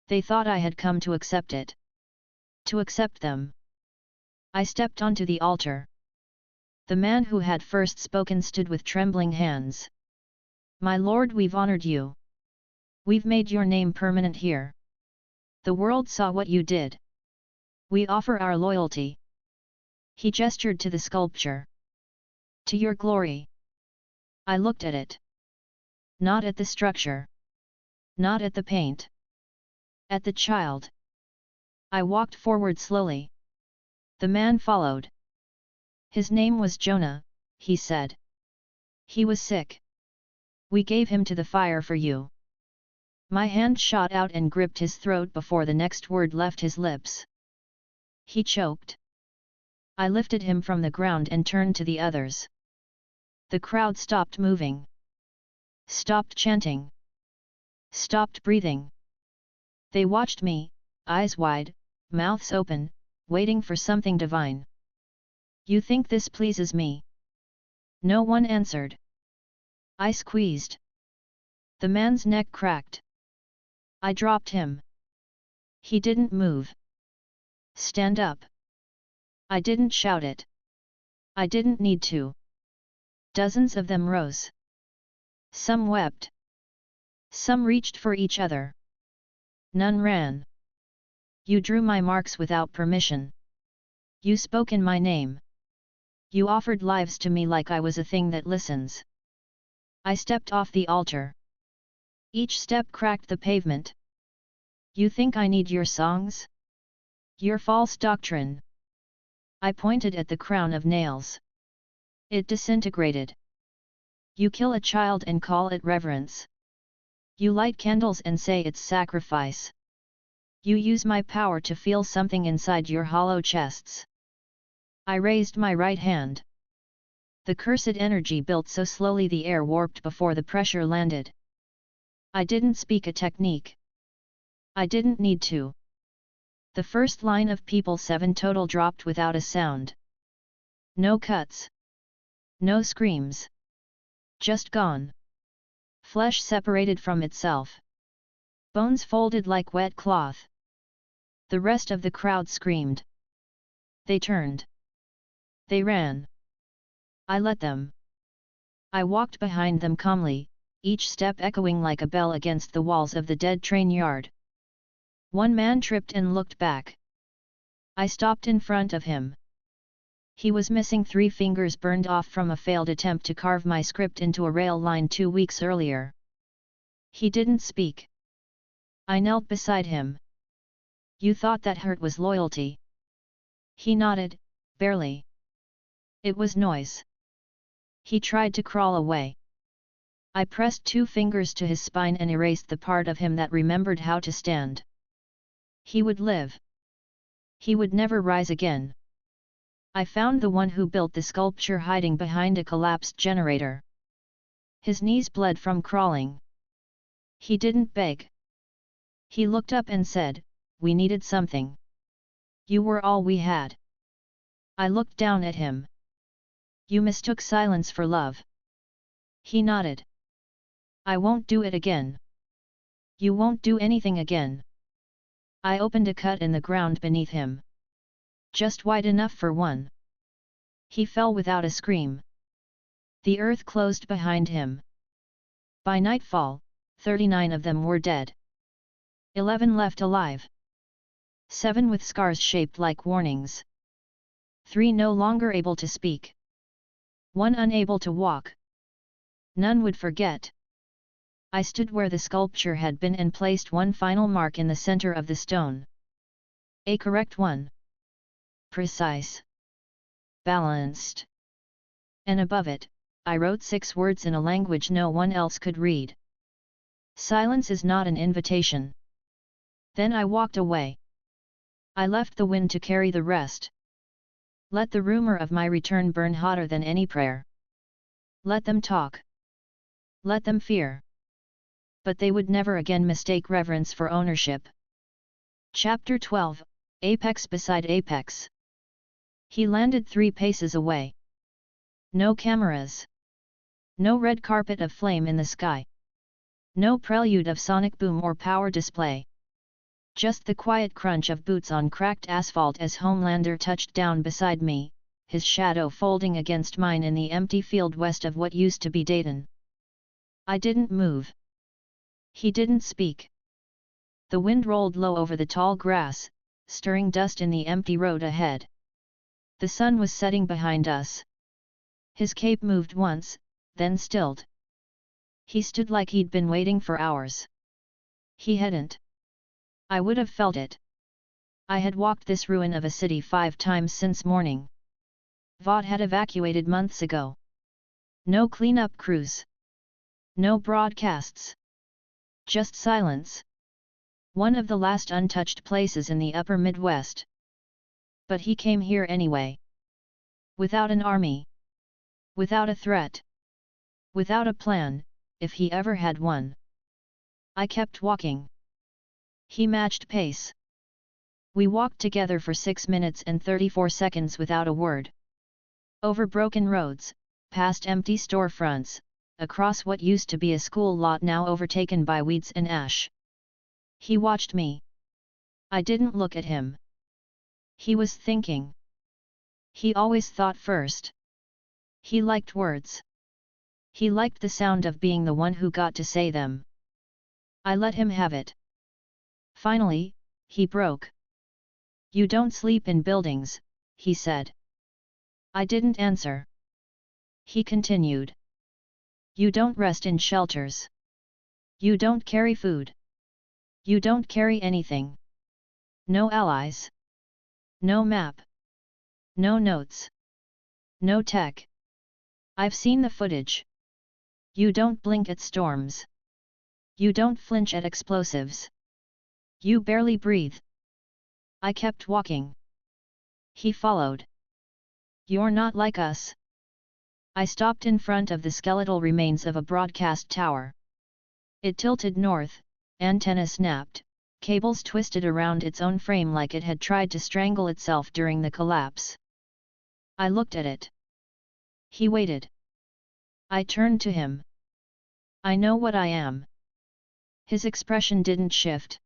They thought I had come to accept it. To accept them. I stepped onto the altar. The man who had first spoken stood with trembling hands. My lord, we've honored you. We've made your name permanent here. The world saw what you did. We offer our loyalty. He gestured to the sculpture. To your glory. I looked at it. Not at the structure. Not at the paint. At the child. I walked forward slowly. The man followed. His name was Jonah, he said. He was sick. We gave him to the fire for you. My hand shot out and gripped his throat before the next word left his lips. He choked. I lifted him from the ground and turned to the others. The crowd stopped moving. Stopped chanting. Stopped breathing. They watched me, eyes wide, mouths open, waiting for something divine. You think this pleases me? No one answered. I squeezed. The man's neck cracked. I dropped him. He didn't move. Stand up. I didn't shout it. I didn't need to. Dozens of them rose. Some wept. Some reached for each other. None ran. You drew my marks without permission. You spoke in my name. You offered lives to me like I was a thing that listens. I stepped off the altar. Each step cracked the pavement. You think I need your songs? Your false doctrine. I pointed at the crown of nails. It disintegrated. You kill a child and call it reverence. You light candles and say it's sacrifice. You use my power to feel something inside your hollow chests. I raised my right hand. The cursed energy built so slowly the air warped before the pressure landed. I didn't speak a technique. I didn't need to. The first line of People 7 total dropped without a sound. No cuts. No screams. Just gone. Flesh separated from itself. Bones folded like wet cloth. The rest of the crowd screamed. They turned. They ran. I let them. I walked behind them calmly, each step echoing like a bell against the walls of the dead train yard. One man tripped and looked back. I stopped in front of him. He was missing 3 fingers burned off from a failed attempt to carve my script into a rail line 2 weeks earlier. He didn't speak. I knelt beside him. You thought that hurt was loyalty? He nodded, barely. It was noise. He tried to crawl away. I pressed 2 fingers to his spine and erased the part of him that remembered how to stand. He would live. He would never rise again. I found the one who built the sculpture hiding behind a collapsed generator. His knees bled from crawling. He didn't beg. He looked up and said, "We needed something. You were all we had." I looked down at him. You mistook silence for love. He nodded. I won't do it again. You won't do anything again. I opened a cut in the ground beneath him. Just wide enough for one. He fell without a scream. The earth closed behind him. By nightfall, 39 of them were dead. 11 left alive. 7 with scars shaped like warnings. 3 no longer able to speak. 1 unable to walk. None would forget. I stood where the sculpture had been and placed one final mark in the center of the stone. A correct one. Precise. Balanced. And above it, I wrote 6 words in a language no one else could read. Silence is not an invitation. Then I walked away. I left the wind to carry the rest. Let the rumor of my return burn hotter than any prayer. Let them talk. Let them fear. But they would never again mistake reverence for ownership. Chapter 12, Apex beside Apex. He landed 3 paces away. No cameras. No red carpet of flame in the sky. No prelude of sonic boom or power display. Just the quiet crunch of boots on cracked asphalt as Homelander touched down beside me, his shadow folding against mine in the empty field west of what used to be Dayton. I didn't move. He didn't speak. The wind rolled low over the tall grass, stirring dust in the empty road ahead. The sun was setting behind us. His cape moved once, then stilled. He stood like he'd been waiting for hours. He hadn't. I would have felt it. I had walked this ruin of a city 5 times since morning. Vought had evacuated months ago. No cleanup crews. No broadcasts. Just silence. One of the last untouched places in the upper Midwest. But he came here anyway. Without an army. Without a threat. Without a plan, if he ever had one. I kept walking. He matched pace. We walked together for 6 minutes and 34 seconds without a word. Over broken roads, past empty storefronts, across what used to be a school lot now overtaken by weeds and ash. He watched me. I didn't look at him. He was thinking. He always thought first. He liked words. He liked the sound of being the one who got to say them. I let him have it. Finally, he broke. You don't sleep in buildings, he said. I didn't answer. He continued. You don't rest in shelters. You don't carry food. You don't carry anything. No allies. No map. No notes. No tech. I've seen the footage. You don't blink at storms. You don't flinch at explosives. You barely breathe. I kept walking. He followed. You're not like us. I stopped in front of the skeletal remains of a broadcast tower. It tilted north, antenna snapped, cables twisted around its own frame like it had tried to strangle itself during the collapse. I looked at it. He waited. I turned to him. I know what I am. His expression didn't shift.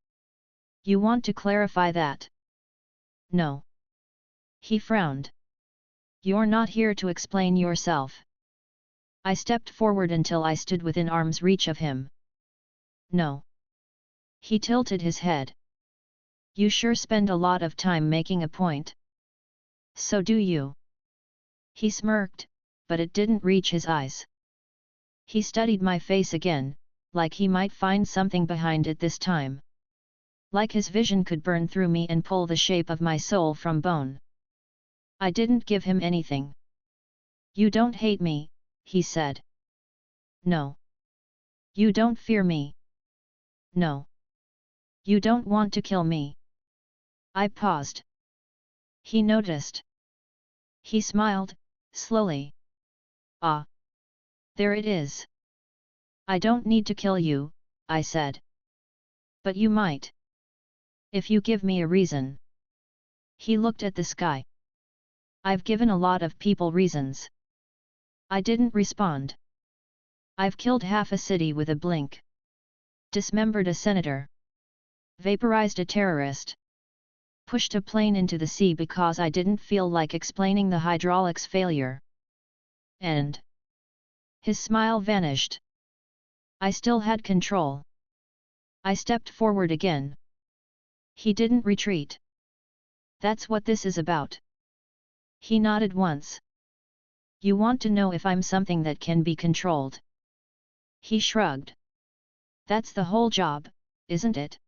You want to clarify that? No. He frowned. You're not here to explain yourself. I stepped forward until I stood within arm's reach of him. No. He tilted his head. You sure spend a lot of time making a point. So do you. He smirked, but it didn't reach his eyes. He studied my face again, like he might find something behind it this time. Like his vision could burn through me and pull the shape of my soul from bone. I didn't give him anything. You don't hate me, he said. No. You don't fear me. No. You don't want to kill me. I paused. He noticed. He smiled, slowly. Ah. There it is. I don't need to kill you, I said. But you might. If you give me a reason. He looked at the sky. I've given a lot of people reasons. I didn't respond. I've killed half a city with a blink. Dismembered a senator. Vaporized a terrorist. Pushed a plane into the sea because I didn't feel like explaining the hydraulics failure. And his smile vanished. I still had control. I stepped forward again. He didn't retreat. That's what this is about. He nodded once. You want to know if I'm something that can be controlled? He shrugged. That's the whole job, isn't it?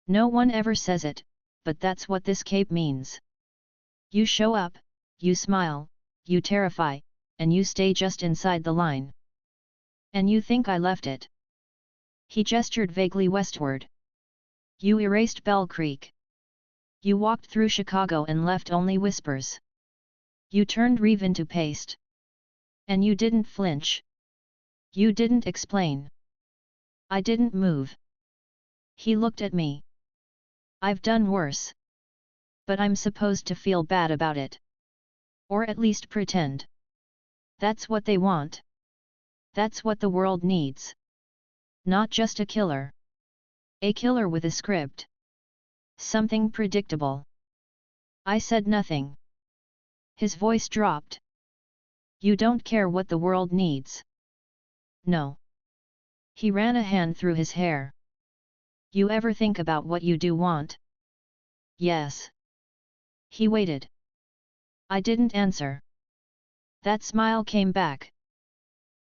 No one ever says it, but that's what this cape means. You show up, you smile, you terrify, and you stay just inside the line. And you think I left it? He gestured vaguely westward. You erased Bell Creek. You walked through Chicago and left only whispers. You turned Reeve into paste. And you didn't flinch. You didn't explain. I didn't move. He looked at me. I've done worse. But I'm supposed to feel bad about it. Or at least pretend. That's what they want. That's what the world needs. Not just a killer. A killer with a script. Something predictable. I said nothing. His voice dropped. You don't care what the world needs. No. He ran a hand through his hair. You ever think about what you do want? Yes. He waited. I didn't answer. That smile came back.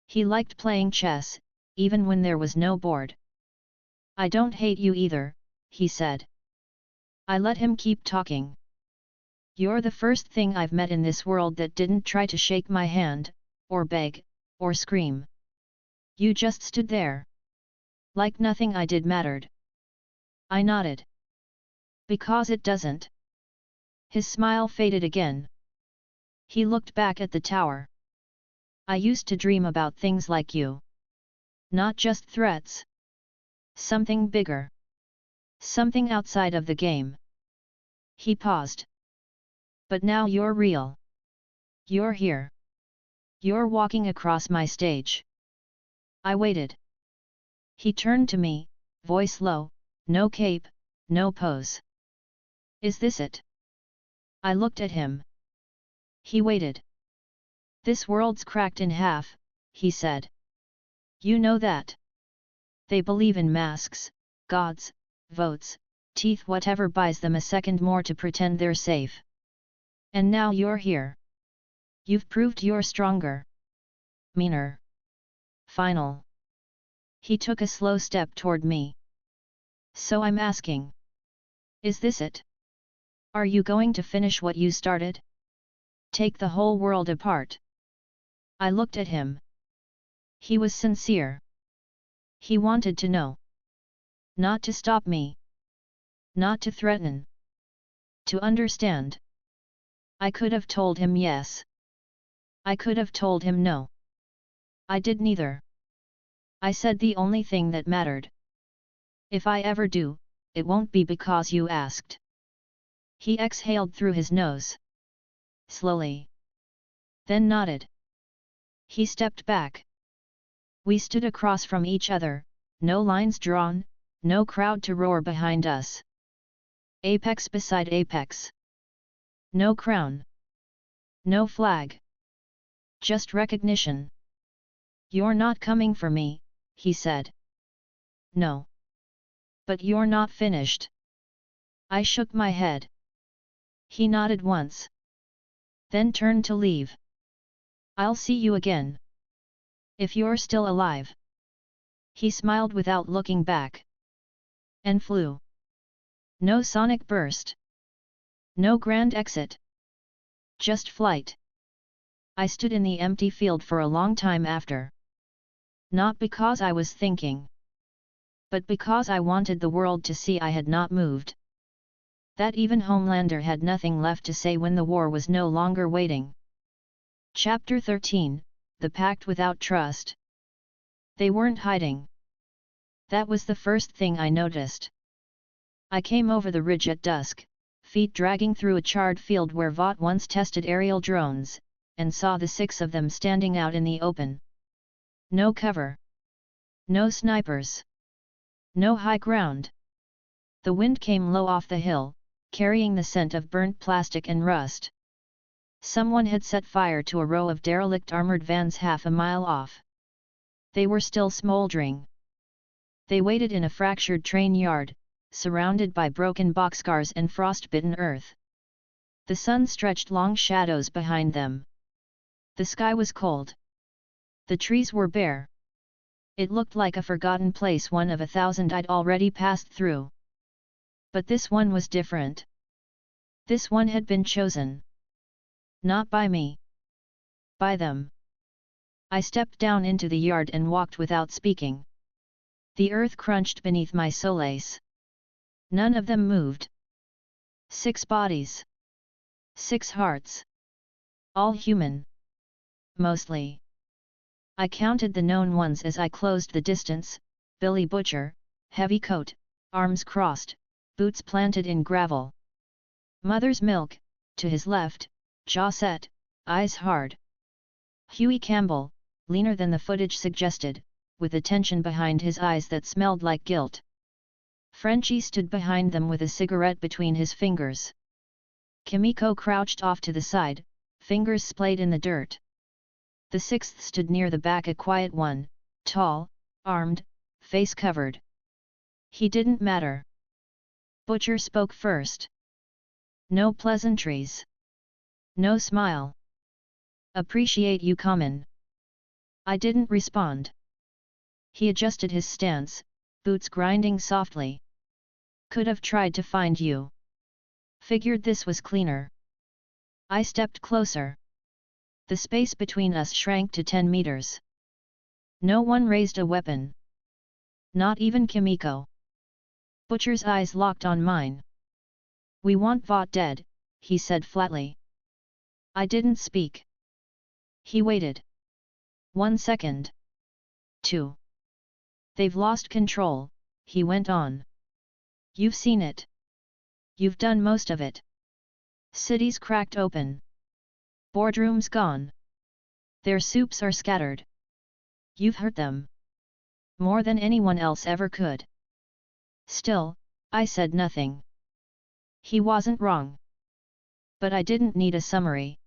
He liked playing chess, even when there was no board. I don't hate you either, he said. I let him keep talking. You're the first thing I've met in this world that didn't try to shake my hand, or beg, or scream. You just stood there. Like nothing I did mattered. I nodded. Because it doesn't. His smile faded again. He looked back at the tower. I used to dream about things like you. Not just threats. Something bigger. Something outside of the game. He paused. But now you're real. You're here. You're walking across my stage. I waited. He turned to me, voice low, no cape, no pose. Is this it? I looked at him. He waited. This world's cracked in half, he said. You know that. They believe in masks, gods, votes, teeth, whatever buys them a second more to pretend they're safe. And now you're here. You've proved you're stronger. Meaner. Final. He took a slow step toward me. So I'm asking. Is this it? Are you going to finish what you started? Take the whole world apart? I looked at him. He was sincere. He wanted to know. Not to stop me. Not to threaten. To understand. I could have told him yes. I could have told him no. I did neither. I said the only thing that mattered. If I ever do, it won't be because you asked. He exhaled through his nose. Slowly. Then nodded. He stepped back. We stood across from each other, no lines drawn, no crowd to roar behind us. Apex beside apex. No crown. No flag. Just recognition. "You're not coming for me," he said. "No. But you're not finished." I shook my head. He nodded once. Then turned to leave. "I'll see you again. If you're still alive." He smiled without looking back. And flew. No sonic burst. No grand exit. Just flight. I stood in the empty field for a long time after. Not because I was thinking. But because I wanted the world to see I had not moved. That even Homelander had nothing left to say when the war was no longer waiting. Chapter 13, The Pact Without Trust. They weren't hiding. That was the first thing I noticed. I came over the ridge at dusk, feet dragging through a charred field where Vought once tested aerial drones, and saw the 6 of them standing out in the open. No cover. No snipers. No high ground. The wind came low off the hill, carrying the scent of burnt plastic and rust. Someone had set fire to a row of derelict armored vans half a mile off. They were still smoldering. They waited in a fractured train yard, surrounded by broken boxcars and frost-bitten earth. The sun stretched long shadows behind them. The sky was cold. The trees were bare. It looked like a forgotten place, one of 1,000 I'd already passed through. But this one was different. This one had been chosen. Not by me. By them. I stepped down into the yard and walked without speaking. The earth crunched beneath my soles. None of them moved. 6 bodies. 6 hearts. All human. Mostly. I counted the known ones as I closed the distance: Billy Butcher, heavy coat, arms crossed, boots planted in gravel. Mother's Milk, to his left, jaw set, eyes hard. Huey Campbell, leaner than the footage suggested, with a tension behind his eyes that smelled like guilt. Frenchie stood behind them with a cigarette between his fingers. Kimiko crouched off to the side, fingers splayed in the dirt. The 6th stood near the back, a quiet one, tall, armed, face covered. He didn't matter. Butcher spoke first. "No pleasantries. No smile. Appreciate you comin'." I didn't respond. He adjusted his stance, boots grinding softly. "Could have tried to find you. Figured this was cleaner." I stepped closer. The space between us shrank to 10 meters. No one raised a weapon. Not even Kimiko. Butcher's eyes locked on mine. "We want Vought dead," he said flatly. I didn't speak. He waited. 1 second. 2. "They've lost control," he went on. "You've seen it. You've done most of it. Cities cracked open. Boardrooms gone. Their soups are scattered. You've hurt them. More than anyone else ever could." Still, I said nothing. He wasn't wrong. But I didn't need a summary.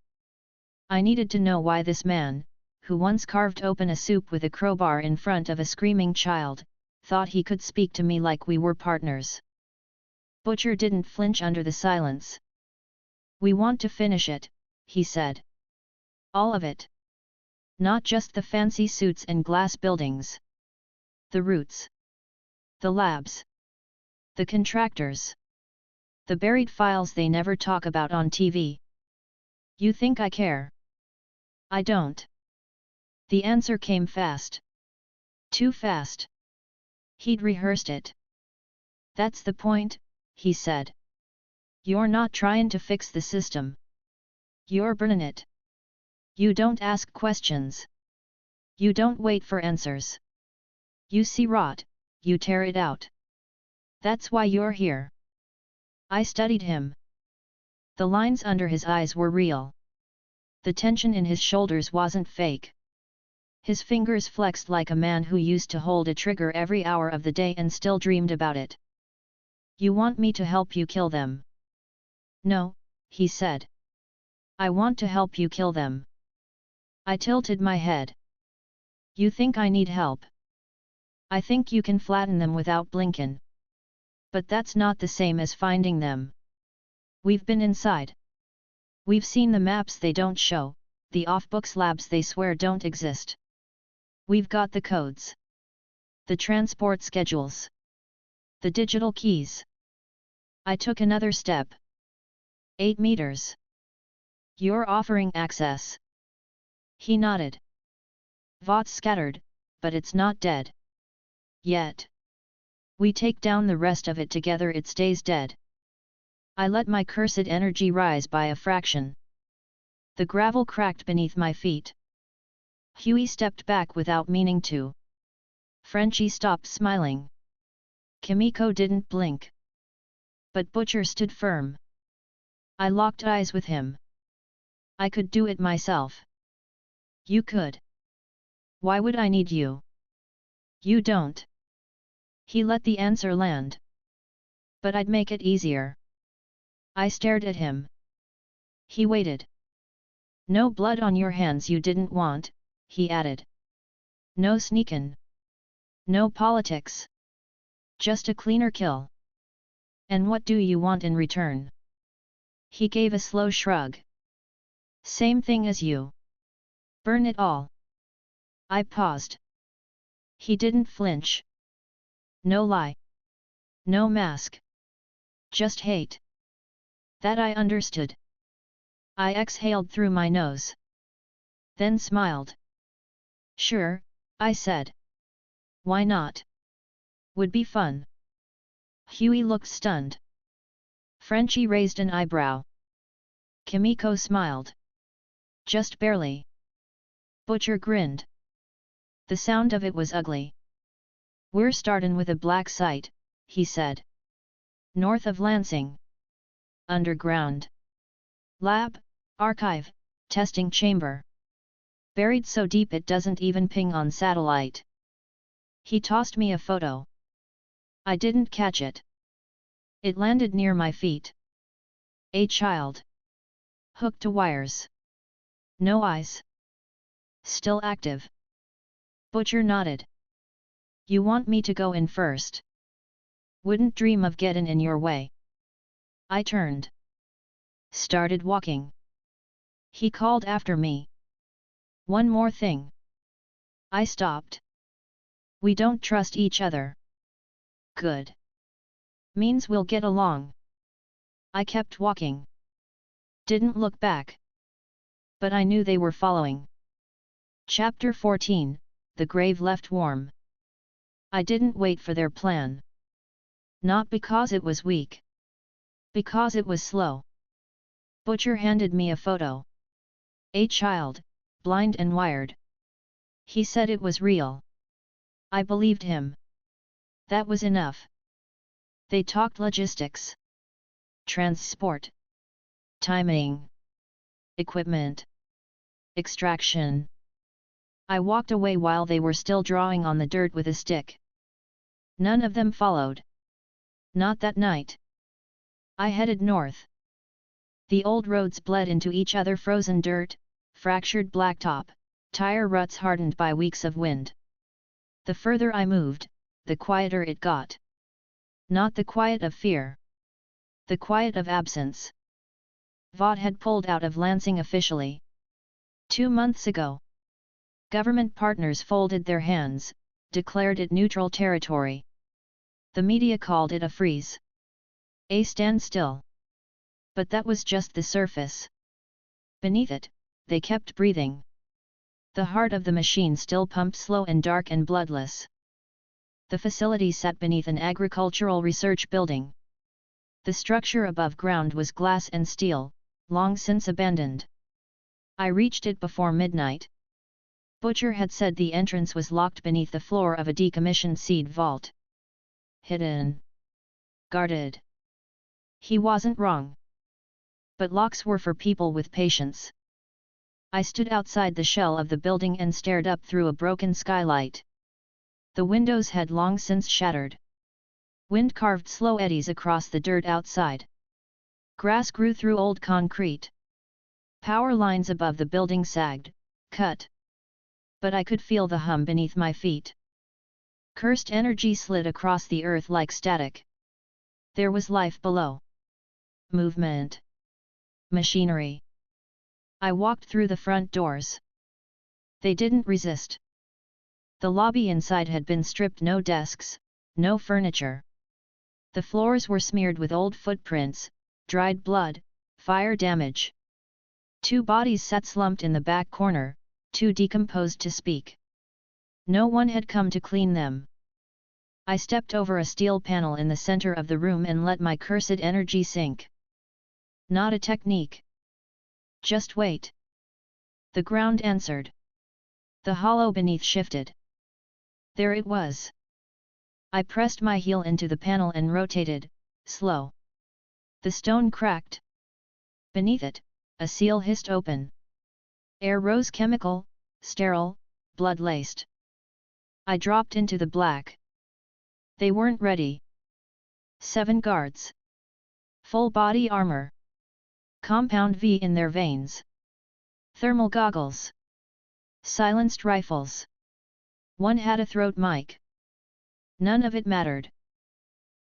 I needed to know why this man, who once carved open a soup with a crowbar in front of a screaming child, thought he could speak to me like we were partners. Butcher didn't flinch under the silence. "We want to finish it," he said. "All of it. Not just the fancy suits and glass buildings. The roots. The labs. The contractors. The buried files they never talk about on TV. You think I care? I don't." The answer came fast. Too fast. He'd rehearsed it. "That's the point," he said. "You're not trying to fix the system. You're burning it. You don't ask questions. You don't wait for answers. You see rot, you tear it out. That's why you're here." I studied him. The lines under his eyes were real. The tension in his shoulders wasn't fake. His fingers flexed like a man who used to hold a trigger every hour of the day and still dreamed about it. You want me to help you kill them? No, he said. I want to help you kill them. I tilted my head. You think I need help? I think you can flatten them without blinkin'. But that's not the same as finding them. We've been inside. We've seen the maps they don't show, the off-books labs they swear don't exist. We've got the codes. The transport schedules. The digital keys. I took another step. 8 meters. You're offering access. He nodded. Vought scattered, but it's not dead. Yet. We take down the rest of it together, it stays dead. I let my cursed energy rise by a fraction. The gravel cracked beneath my feet. Huey stepped back without meaning to. Frenchie stopped smiling. Kimiko didn't blink. But Butcher stood firm. I locked eyes with him. I could do it myself. You could. Why would I need you? You don't. He let the answer land. But I'd make it easier. I stared at him. He waited. No blood on your hands you didn't want, he added. No sneakin'. No politics. Just a cleaner kill. And what do you want in return? He gave a slow shrug. Same thing as you. Burn it all. I paused. He didn't flinch. No lie. No mask. Just hate. That I understood. I exhaled through my nose. Then smiled. Sure, I said. Why not? Would be fun. Huey looked stunned. Frenchie raised an eyebrow. Kimiko smiled. Just barely. Butcher grinned. The sound of it was ugly. We're startin' with a black site, he said. North of Lansing. Underground. Lab, archive, testing chamber. Buried so deep it doesn't even ping on satellite. He tossed me a photo. I didn't catch it. It landed near my feet. A child. Hooked to wires. No eyes. Still active. Butcher nodded. You want me to go in first? Wouldn't dream of getting in your way. I turned. Started walking. He called after me. One more thing. I stopped. We don't trust each other. Good. Means we'll get along. I kept walking. Didn't look back. But I knew they were following. Chapter 14, The Grave Left Warm. I didn't wait for their plan. Not because it was weak. Because it was slow. Butcher handed me a photo. A child, blind and wired. He said it was real. I believed him. That was enough. They talked logistics. Transport. Timing. Equipment. Extraction. I walked away while they were still drawing on the dirt with a stick. None of them followed. Not that night. I headed north. The old roads bled into each other, frozen dirt, fractured blacktop, tire ruts hardened by weeks of wind. The further I moved, the quieter it got. Not the quiet of fear. The quiet of absence. Vought had pulled out of Lansing officially. 2 months ago. Government partners folded their hands, declared it neutral territory. The media called it a freeze. A standstill. But that was just the surface. Beneath it, they kept breathing. The heart of the machine still pumped slow and dark and bloodless. The facility sat beneath an agricultural research building. The structure above ground was glass and steel, long since abandoned. I reached it before midnight. Butcher had said the entrance was locked beneath the floor of a decommissioned seed vault. Hidden. Guarded. He wasn't wrong. But locks were for people with patience. I stood outside the shell of the building and stared up through a broken skylight. The windows had long since shattered. Wind carved slow eddies across the dirt outside. Grass grew through old concrete. Power lines above the building sagged, cut. But I could feel the hum beneath my feet. Cursed energy slid across the earth like static. There was life below. Movement. Machinery. I walked through the front doors. They didn't resist. The lobby inside had been stripped, no desks, no furniture. The floors were smeared with old footprints, dried blood, fire damage. 2 bodies sat slumped in the back corner, too decomposed to speak. No one had come to clean them. I stepped over a steel panel in the center of the room and let my cursed energy sink. Not a technique. Just wait. The ground answered. The hollow beneath shifted. There it was. I pressed my heel into the panel and rotated, slow. The stone cracked. Beneath it, a seal hissed open. Air rose, chemical, sterile, blood-laced. I dropped into the black. They weren't ready. 7 guards. Full body armor. Compound V in their veins. Thermal goggles. Silenced rifles. One had a throat mic. None of it mattered.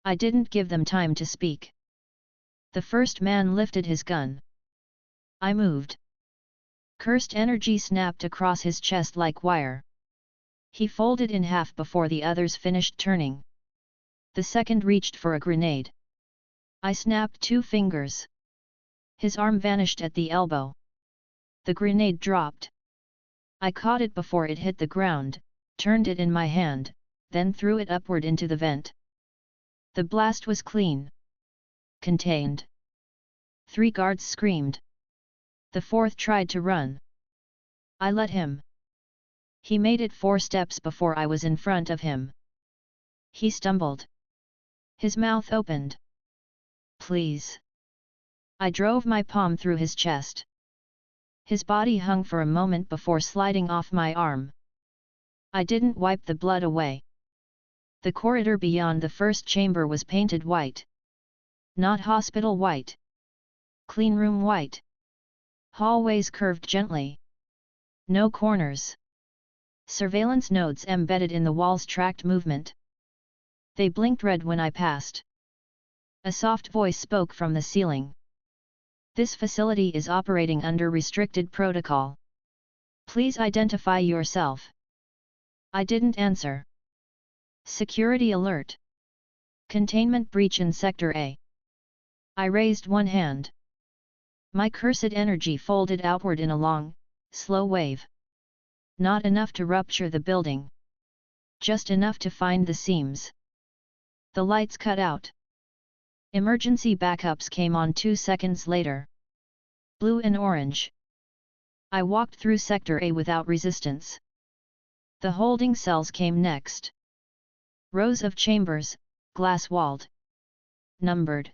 I didn't give them time to speak. The first man lifted his gun. I moved. Cursed energy snapped across his chest like wire. He folded in half before the others finished turning. The second reached for a grenade. I snapped 2 fingers. His arm vanished at the elbow. The grenade dropped. I caught it before it hit the ground, turned it in my hand, then threw it upward into the vent. The blast was clean. Contained. 3 guards screamed. The 4th tried to run. I let him. He made it 4 steps before I was in front of him. He stumbled. His mouth opened. Please. I drove my palm through his chest. His body hung for a moment before sliding off my arm. I didn't wipe the blood away. The corridor beyond the first chamber was painted white. Not hospital white. Clean room white. Hallways curved gently. No corners. Surveillance nodes embedded in the walls tracked movement. They blinked red when I passed. A soft voice spoke from the ceiling. This facility is operating under restricted protocol. Please identify yourself. I didn't answer. Security alert. Containment breach in Sector A. I raised one hand. My cursed energy folded outward in a long, slow wave. Not enough to rupture the building. Just enough to find the seams. The lights cut out. Emergency backups came on 2 seconds later. Blue and orange. I walked through Sector A without resistance. The holding cells came next. Rows of chambers, glass-walled. Numbered.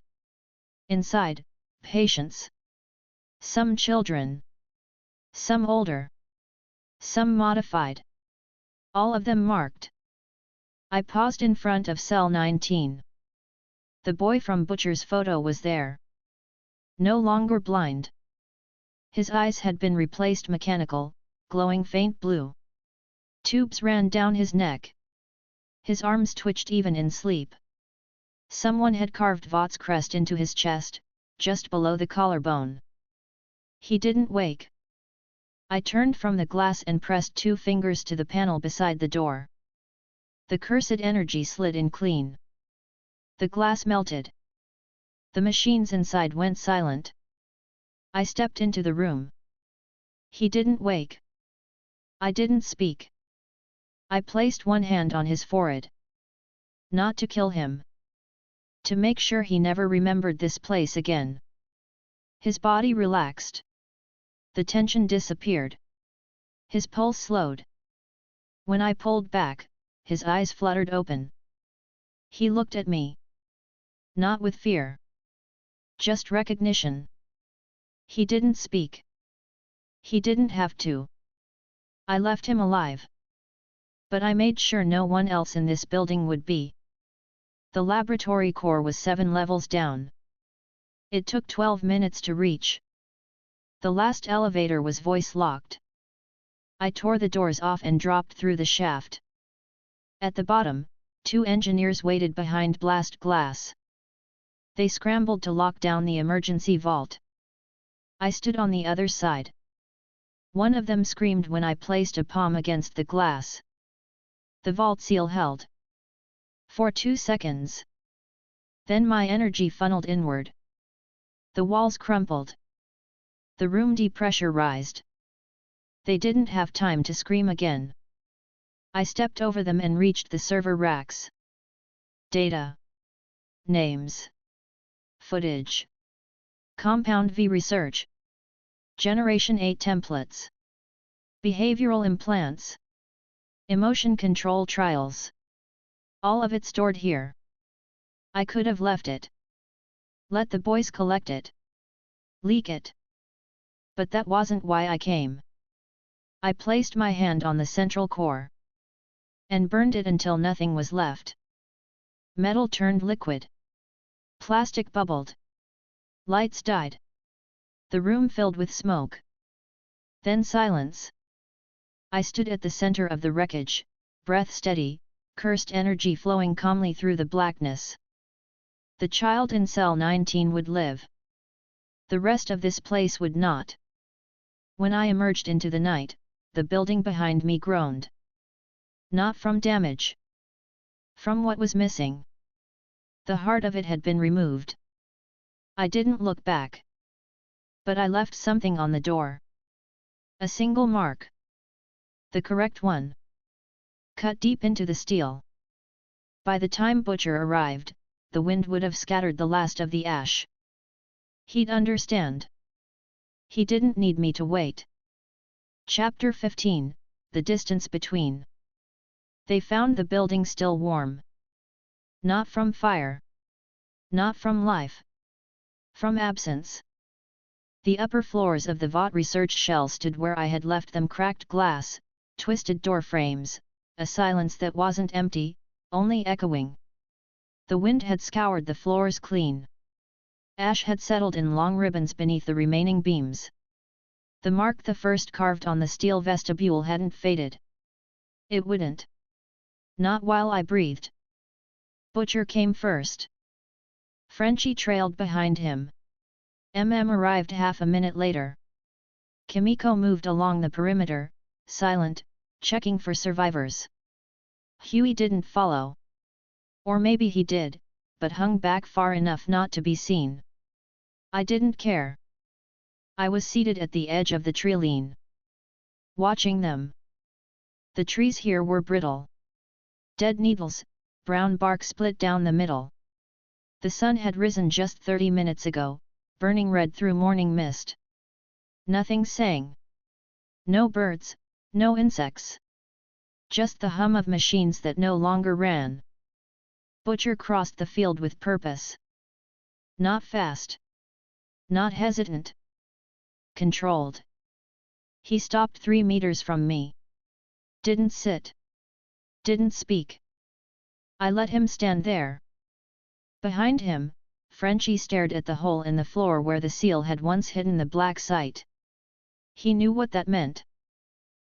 Inside, patients. Some children. Some older. Some modified. All of them marked. I paused in front of cell 19. The boy from Butcher's photo was there. No longer blind. His eyes had been replaced mechanical, glowing faint blue. Tubes ran down his neck. His arms twitched even in sleep. Someone had carved Vought's crest into his chest, just below the collarbone. He didn't wake. I turned from the glass and pressed 2 fingers to the panel beside the door. The cursed energy slid in clean. The glass melted. The machines inside went silent. I stepped into the room. He didn't wake. I didn't speak. I placed one hand on his forehead. Not to kill him. To make sure he never remembered this place again. His body relaxed. The tension disappeared. His pulse slowed. When I pulled back, his eyes fluttered open. He looked at me. Not with fear. Just recognition. He didn't speak. He didn't have to. I left him alive. But I made sure no one else in this building would be. The laboratory core was 7 levels down. It took 12 minutes to reach. The last elevator was voice-locked. I tore the doors off and dropped through the shaft. At the bottom, 2 engineers waited behind blast glass. They scrambled to lock down the emergency vault. I stood on the other side. One of them screamed when I placed a palm against the glass. The vault seal held. For 2 seconds. Then my energy funneled inward. The walls crumpled. The room depressurized. They didn't have time to scream again. I stepped over them and reached the server racks. Data. Names. Footage. Compound V research. Generation 8 templates. Behavioral implants. Emotion control trials. All of it stored here. I could have left it. Let the boys collect it. Leak it. But that wasn't why I came. I placed my hand on the central core. And burned it until nothing was left. Metal turned liquid. Plastic bubbled. Lights died. The room filled with smoke. Then silence. I stood at the center of the wreckage, breath steady, cursed energy flowing calmly through the blackness. The child in cell 19 would live. The rest of this place would not. When I emerged into the night, the building behind me groaned. Not from damage. From what was missing. The heart of it had been removed. I didn't look back. But I left something on the door. A single mark. The correct one. Cut deep into the steel. By the time Butcher arrived, the wind would have scattered the last of the ash. He'd understand. He didn't need me to wait. Chapter 15, The Distance Between. They found the building still warm. Not from fire. Not from life. From absence. The upper floors of the Vought research shell stood where I had left them, cracked glass, twisted door frames, a silence that wasn't empty, only echoing. The wind had scoured the floors clean. Ash had settled in long ribbons beneath the remaining beams. The mark the first carved on the steel vestibule hadn't faded. It wouldn't. Not while I breathed. Butcher came first. Frenchie trailed behind him. Arrived half a minute later. Kimiko moved along the perimeter, silent, checking for survivors. Huey didn't follow. Or maybe he did, but hung back far enough not to be seen. I didn't care. I was seated at the edge of the treeline. Watching them. The trees here were brittle. Dead needles, brown bark split down the middle. The sun had risen just 30 minutes ago, burning red through morning mist. Nothing sang. No birds, no insects. Just the hum of machines that no longer ran. Butcher crossed the field with purpose. Not fast. Not hesitant. Controlled. He stopped 3 meters from me. Didn't sit. Didn't speak. I let him stand there. Behind him, Frenchie stared at the hole in the floor where the seal had once hidden the black sight. He knew what that meant.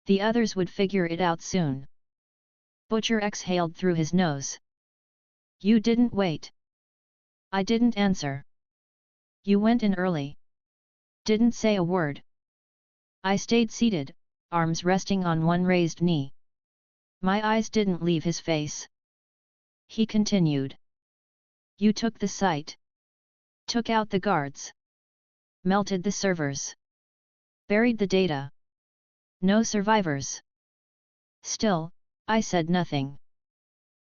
The others would figure it out soon. Butcher exhaled through his nose. You didn't wait. I didn't answer. You went in early. Didn't say a word. I stayed seated, arms resting on one raised knee. My eyes didn't leave his face. He continued. You took the site. Took out the guards. Melted the servers. Buried the data. No survivors. Still, I said nothing.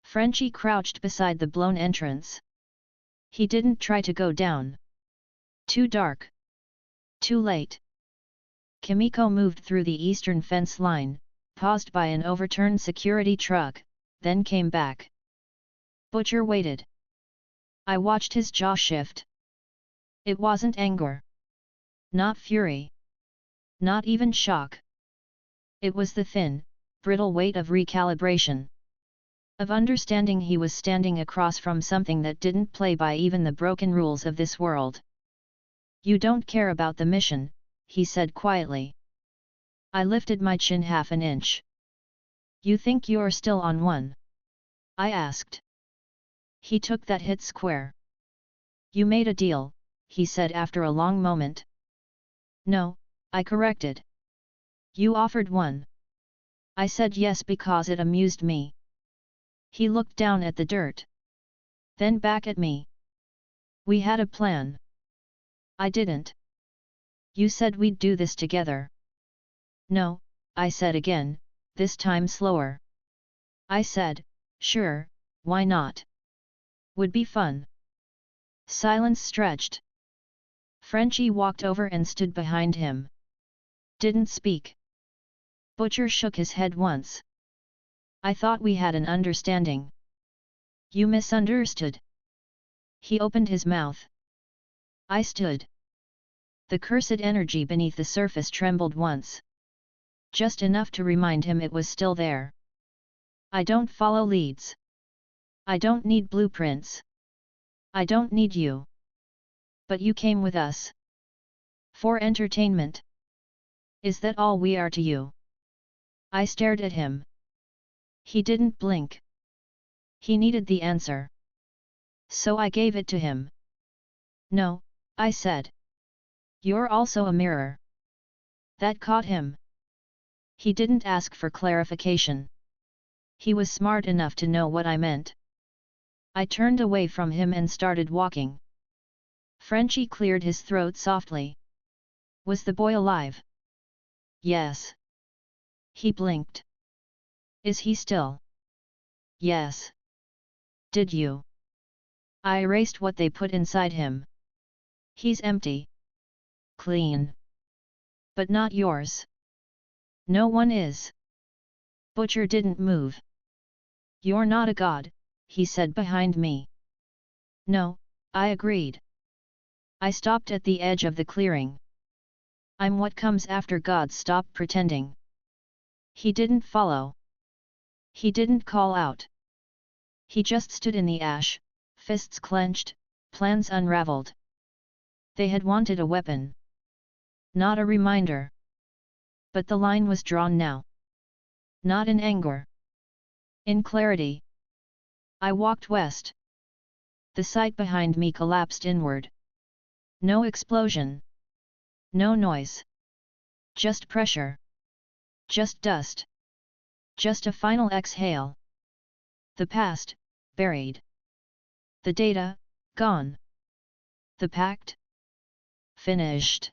Frenchie crouched beside the blown entrance. He didn't try to go down. Too dark. Too late. Kimiko moved through the eastern fence line, paused by an overturned security truck, then came back. Butcher waited. I watched his jaw shift. It wasn't anger. Not fury. Not even shock. It was the thin, brittle weight of recalibration. Of understanding he was standing across from something that didn't play by even the broken rules of this world. You don't care about the mission, he said quietly. I lifted my chin half an inch. You think you're still on one? I asked. He took that hit square. You made a deal, he said after a long moment. No, I corrected. You offered one. I said yes because it amused me. He looked down at the dirt. Then back at me. We had a plan. I didn't. You said we'd do this together. No, I said again, this time slower. I said, sure, why not? Would be fun. Silence stretched. Frenchie walked over and stood behind him. Didn't speak. Butcher shook his head once. I thought we had an understanding. You misunderstood. He opened his mouth. I stood. The cursed energy beneath the surface trembled once. Just enough to remind him it was still there. I don't follow leads. I don't need blueprints. I don't need you. But you came with us. For entertainment. Is that all we are to you? I stared at him. He didn't blink. He needed the answer. So I gave it to him. No, I said. You're also a mirror. That caught him. He didn't ask for clarification. He was smart enough to know what I meant. I turned away from him and started walking. Frenchie cleared his throat softly. Was the boy alive? Yes. He blinked. Is he still? Yes. Did you? I erased what they put inside him. He's empty. Clean. But not yours. No one is. Butcher didn't move. You're not a god, he said behind me. No, I agreed. I stopped at the edge of the clearing. I'm what comes after gods stop pretending. He didn't follow. He didn't call out. He just stood in the ash, fists clenched, plans unraveled. They had wanted a weapon. Not a reminder. But the line was drawn now. Not in anger. In clarity. I walked west. The site behind me collapsed inward. No explosion. No noise. Just pressure. Just dust. Just a final exhale. The past, buried. The data, gone. The pact? Finished.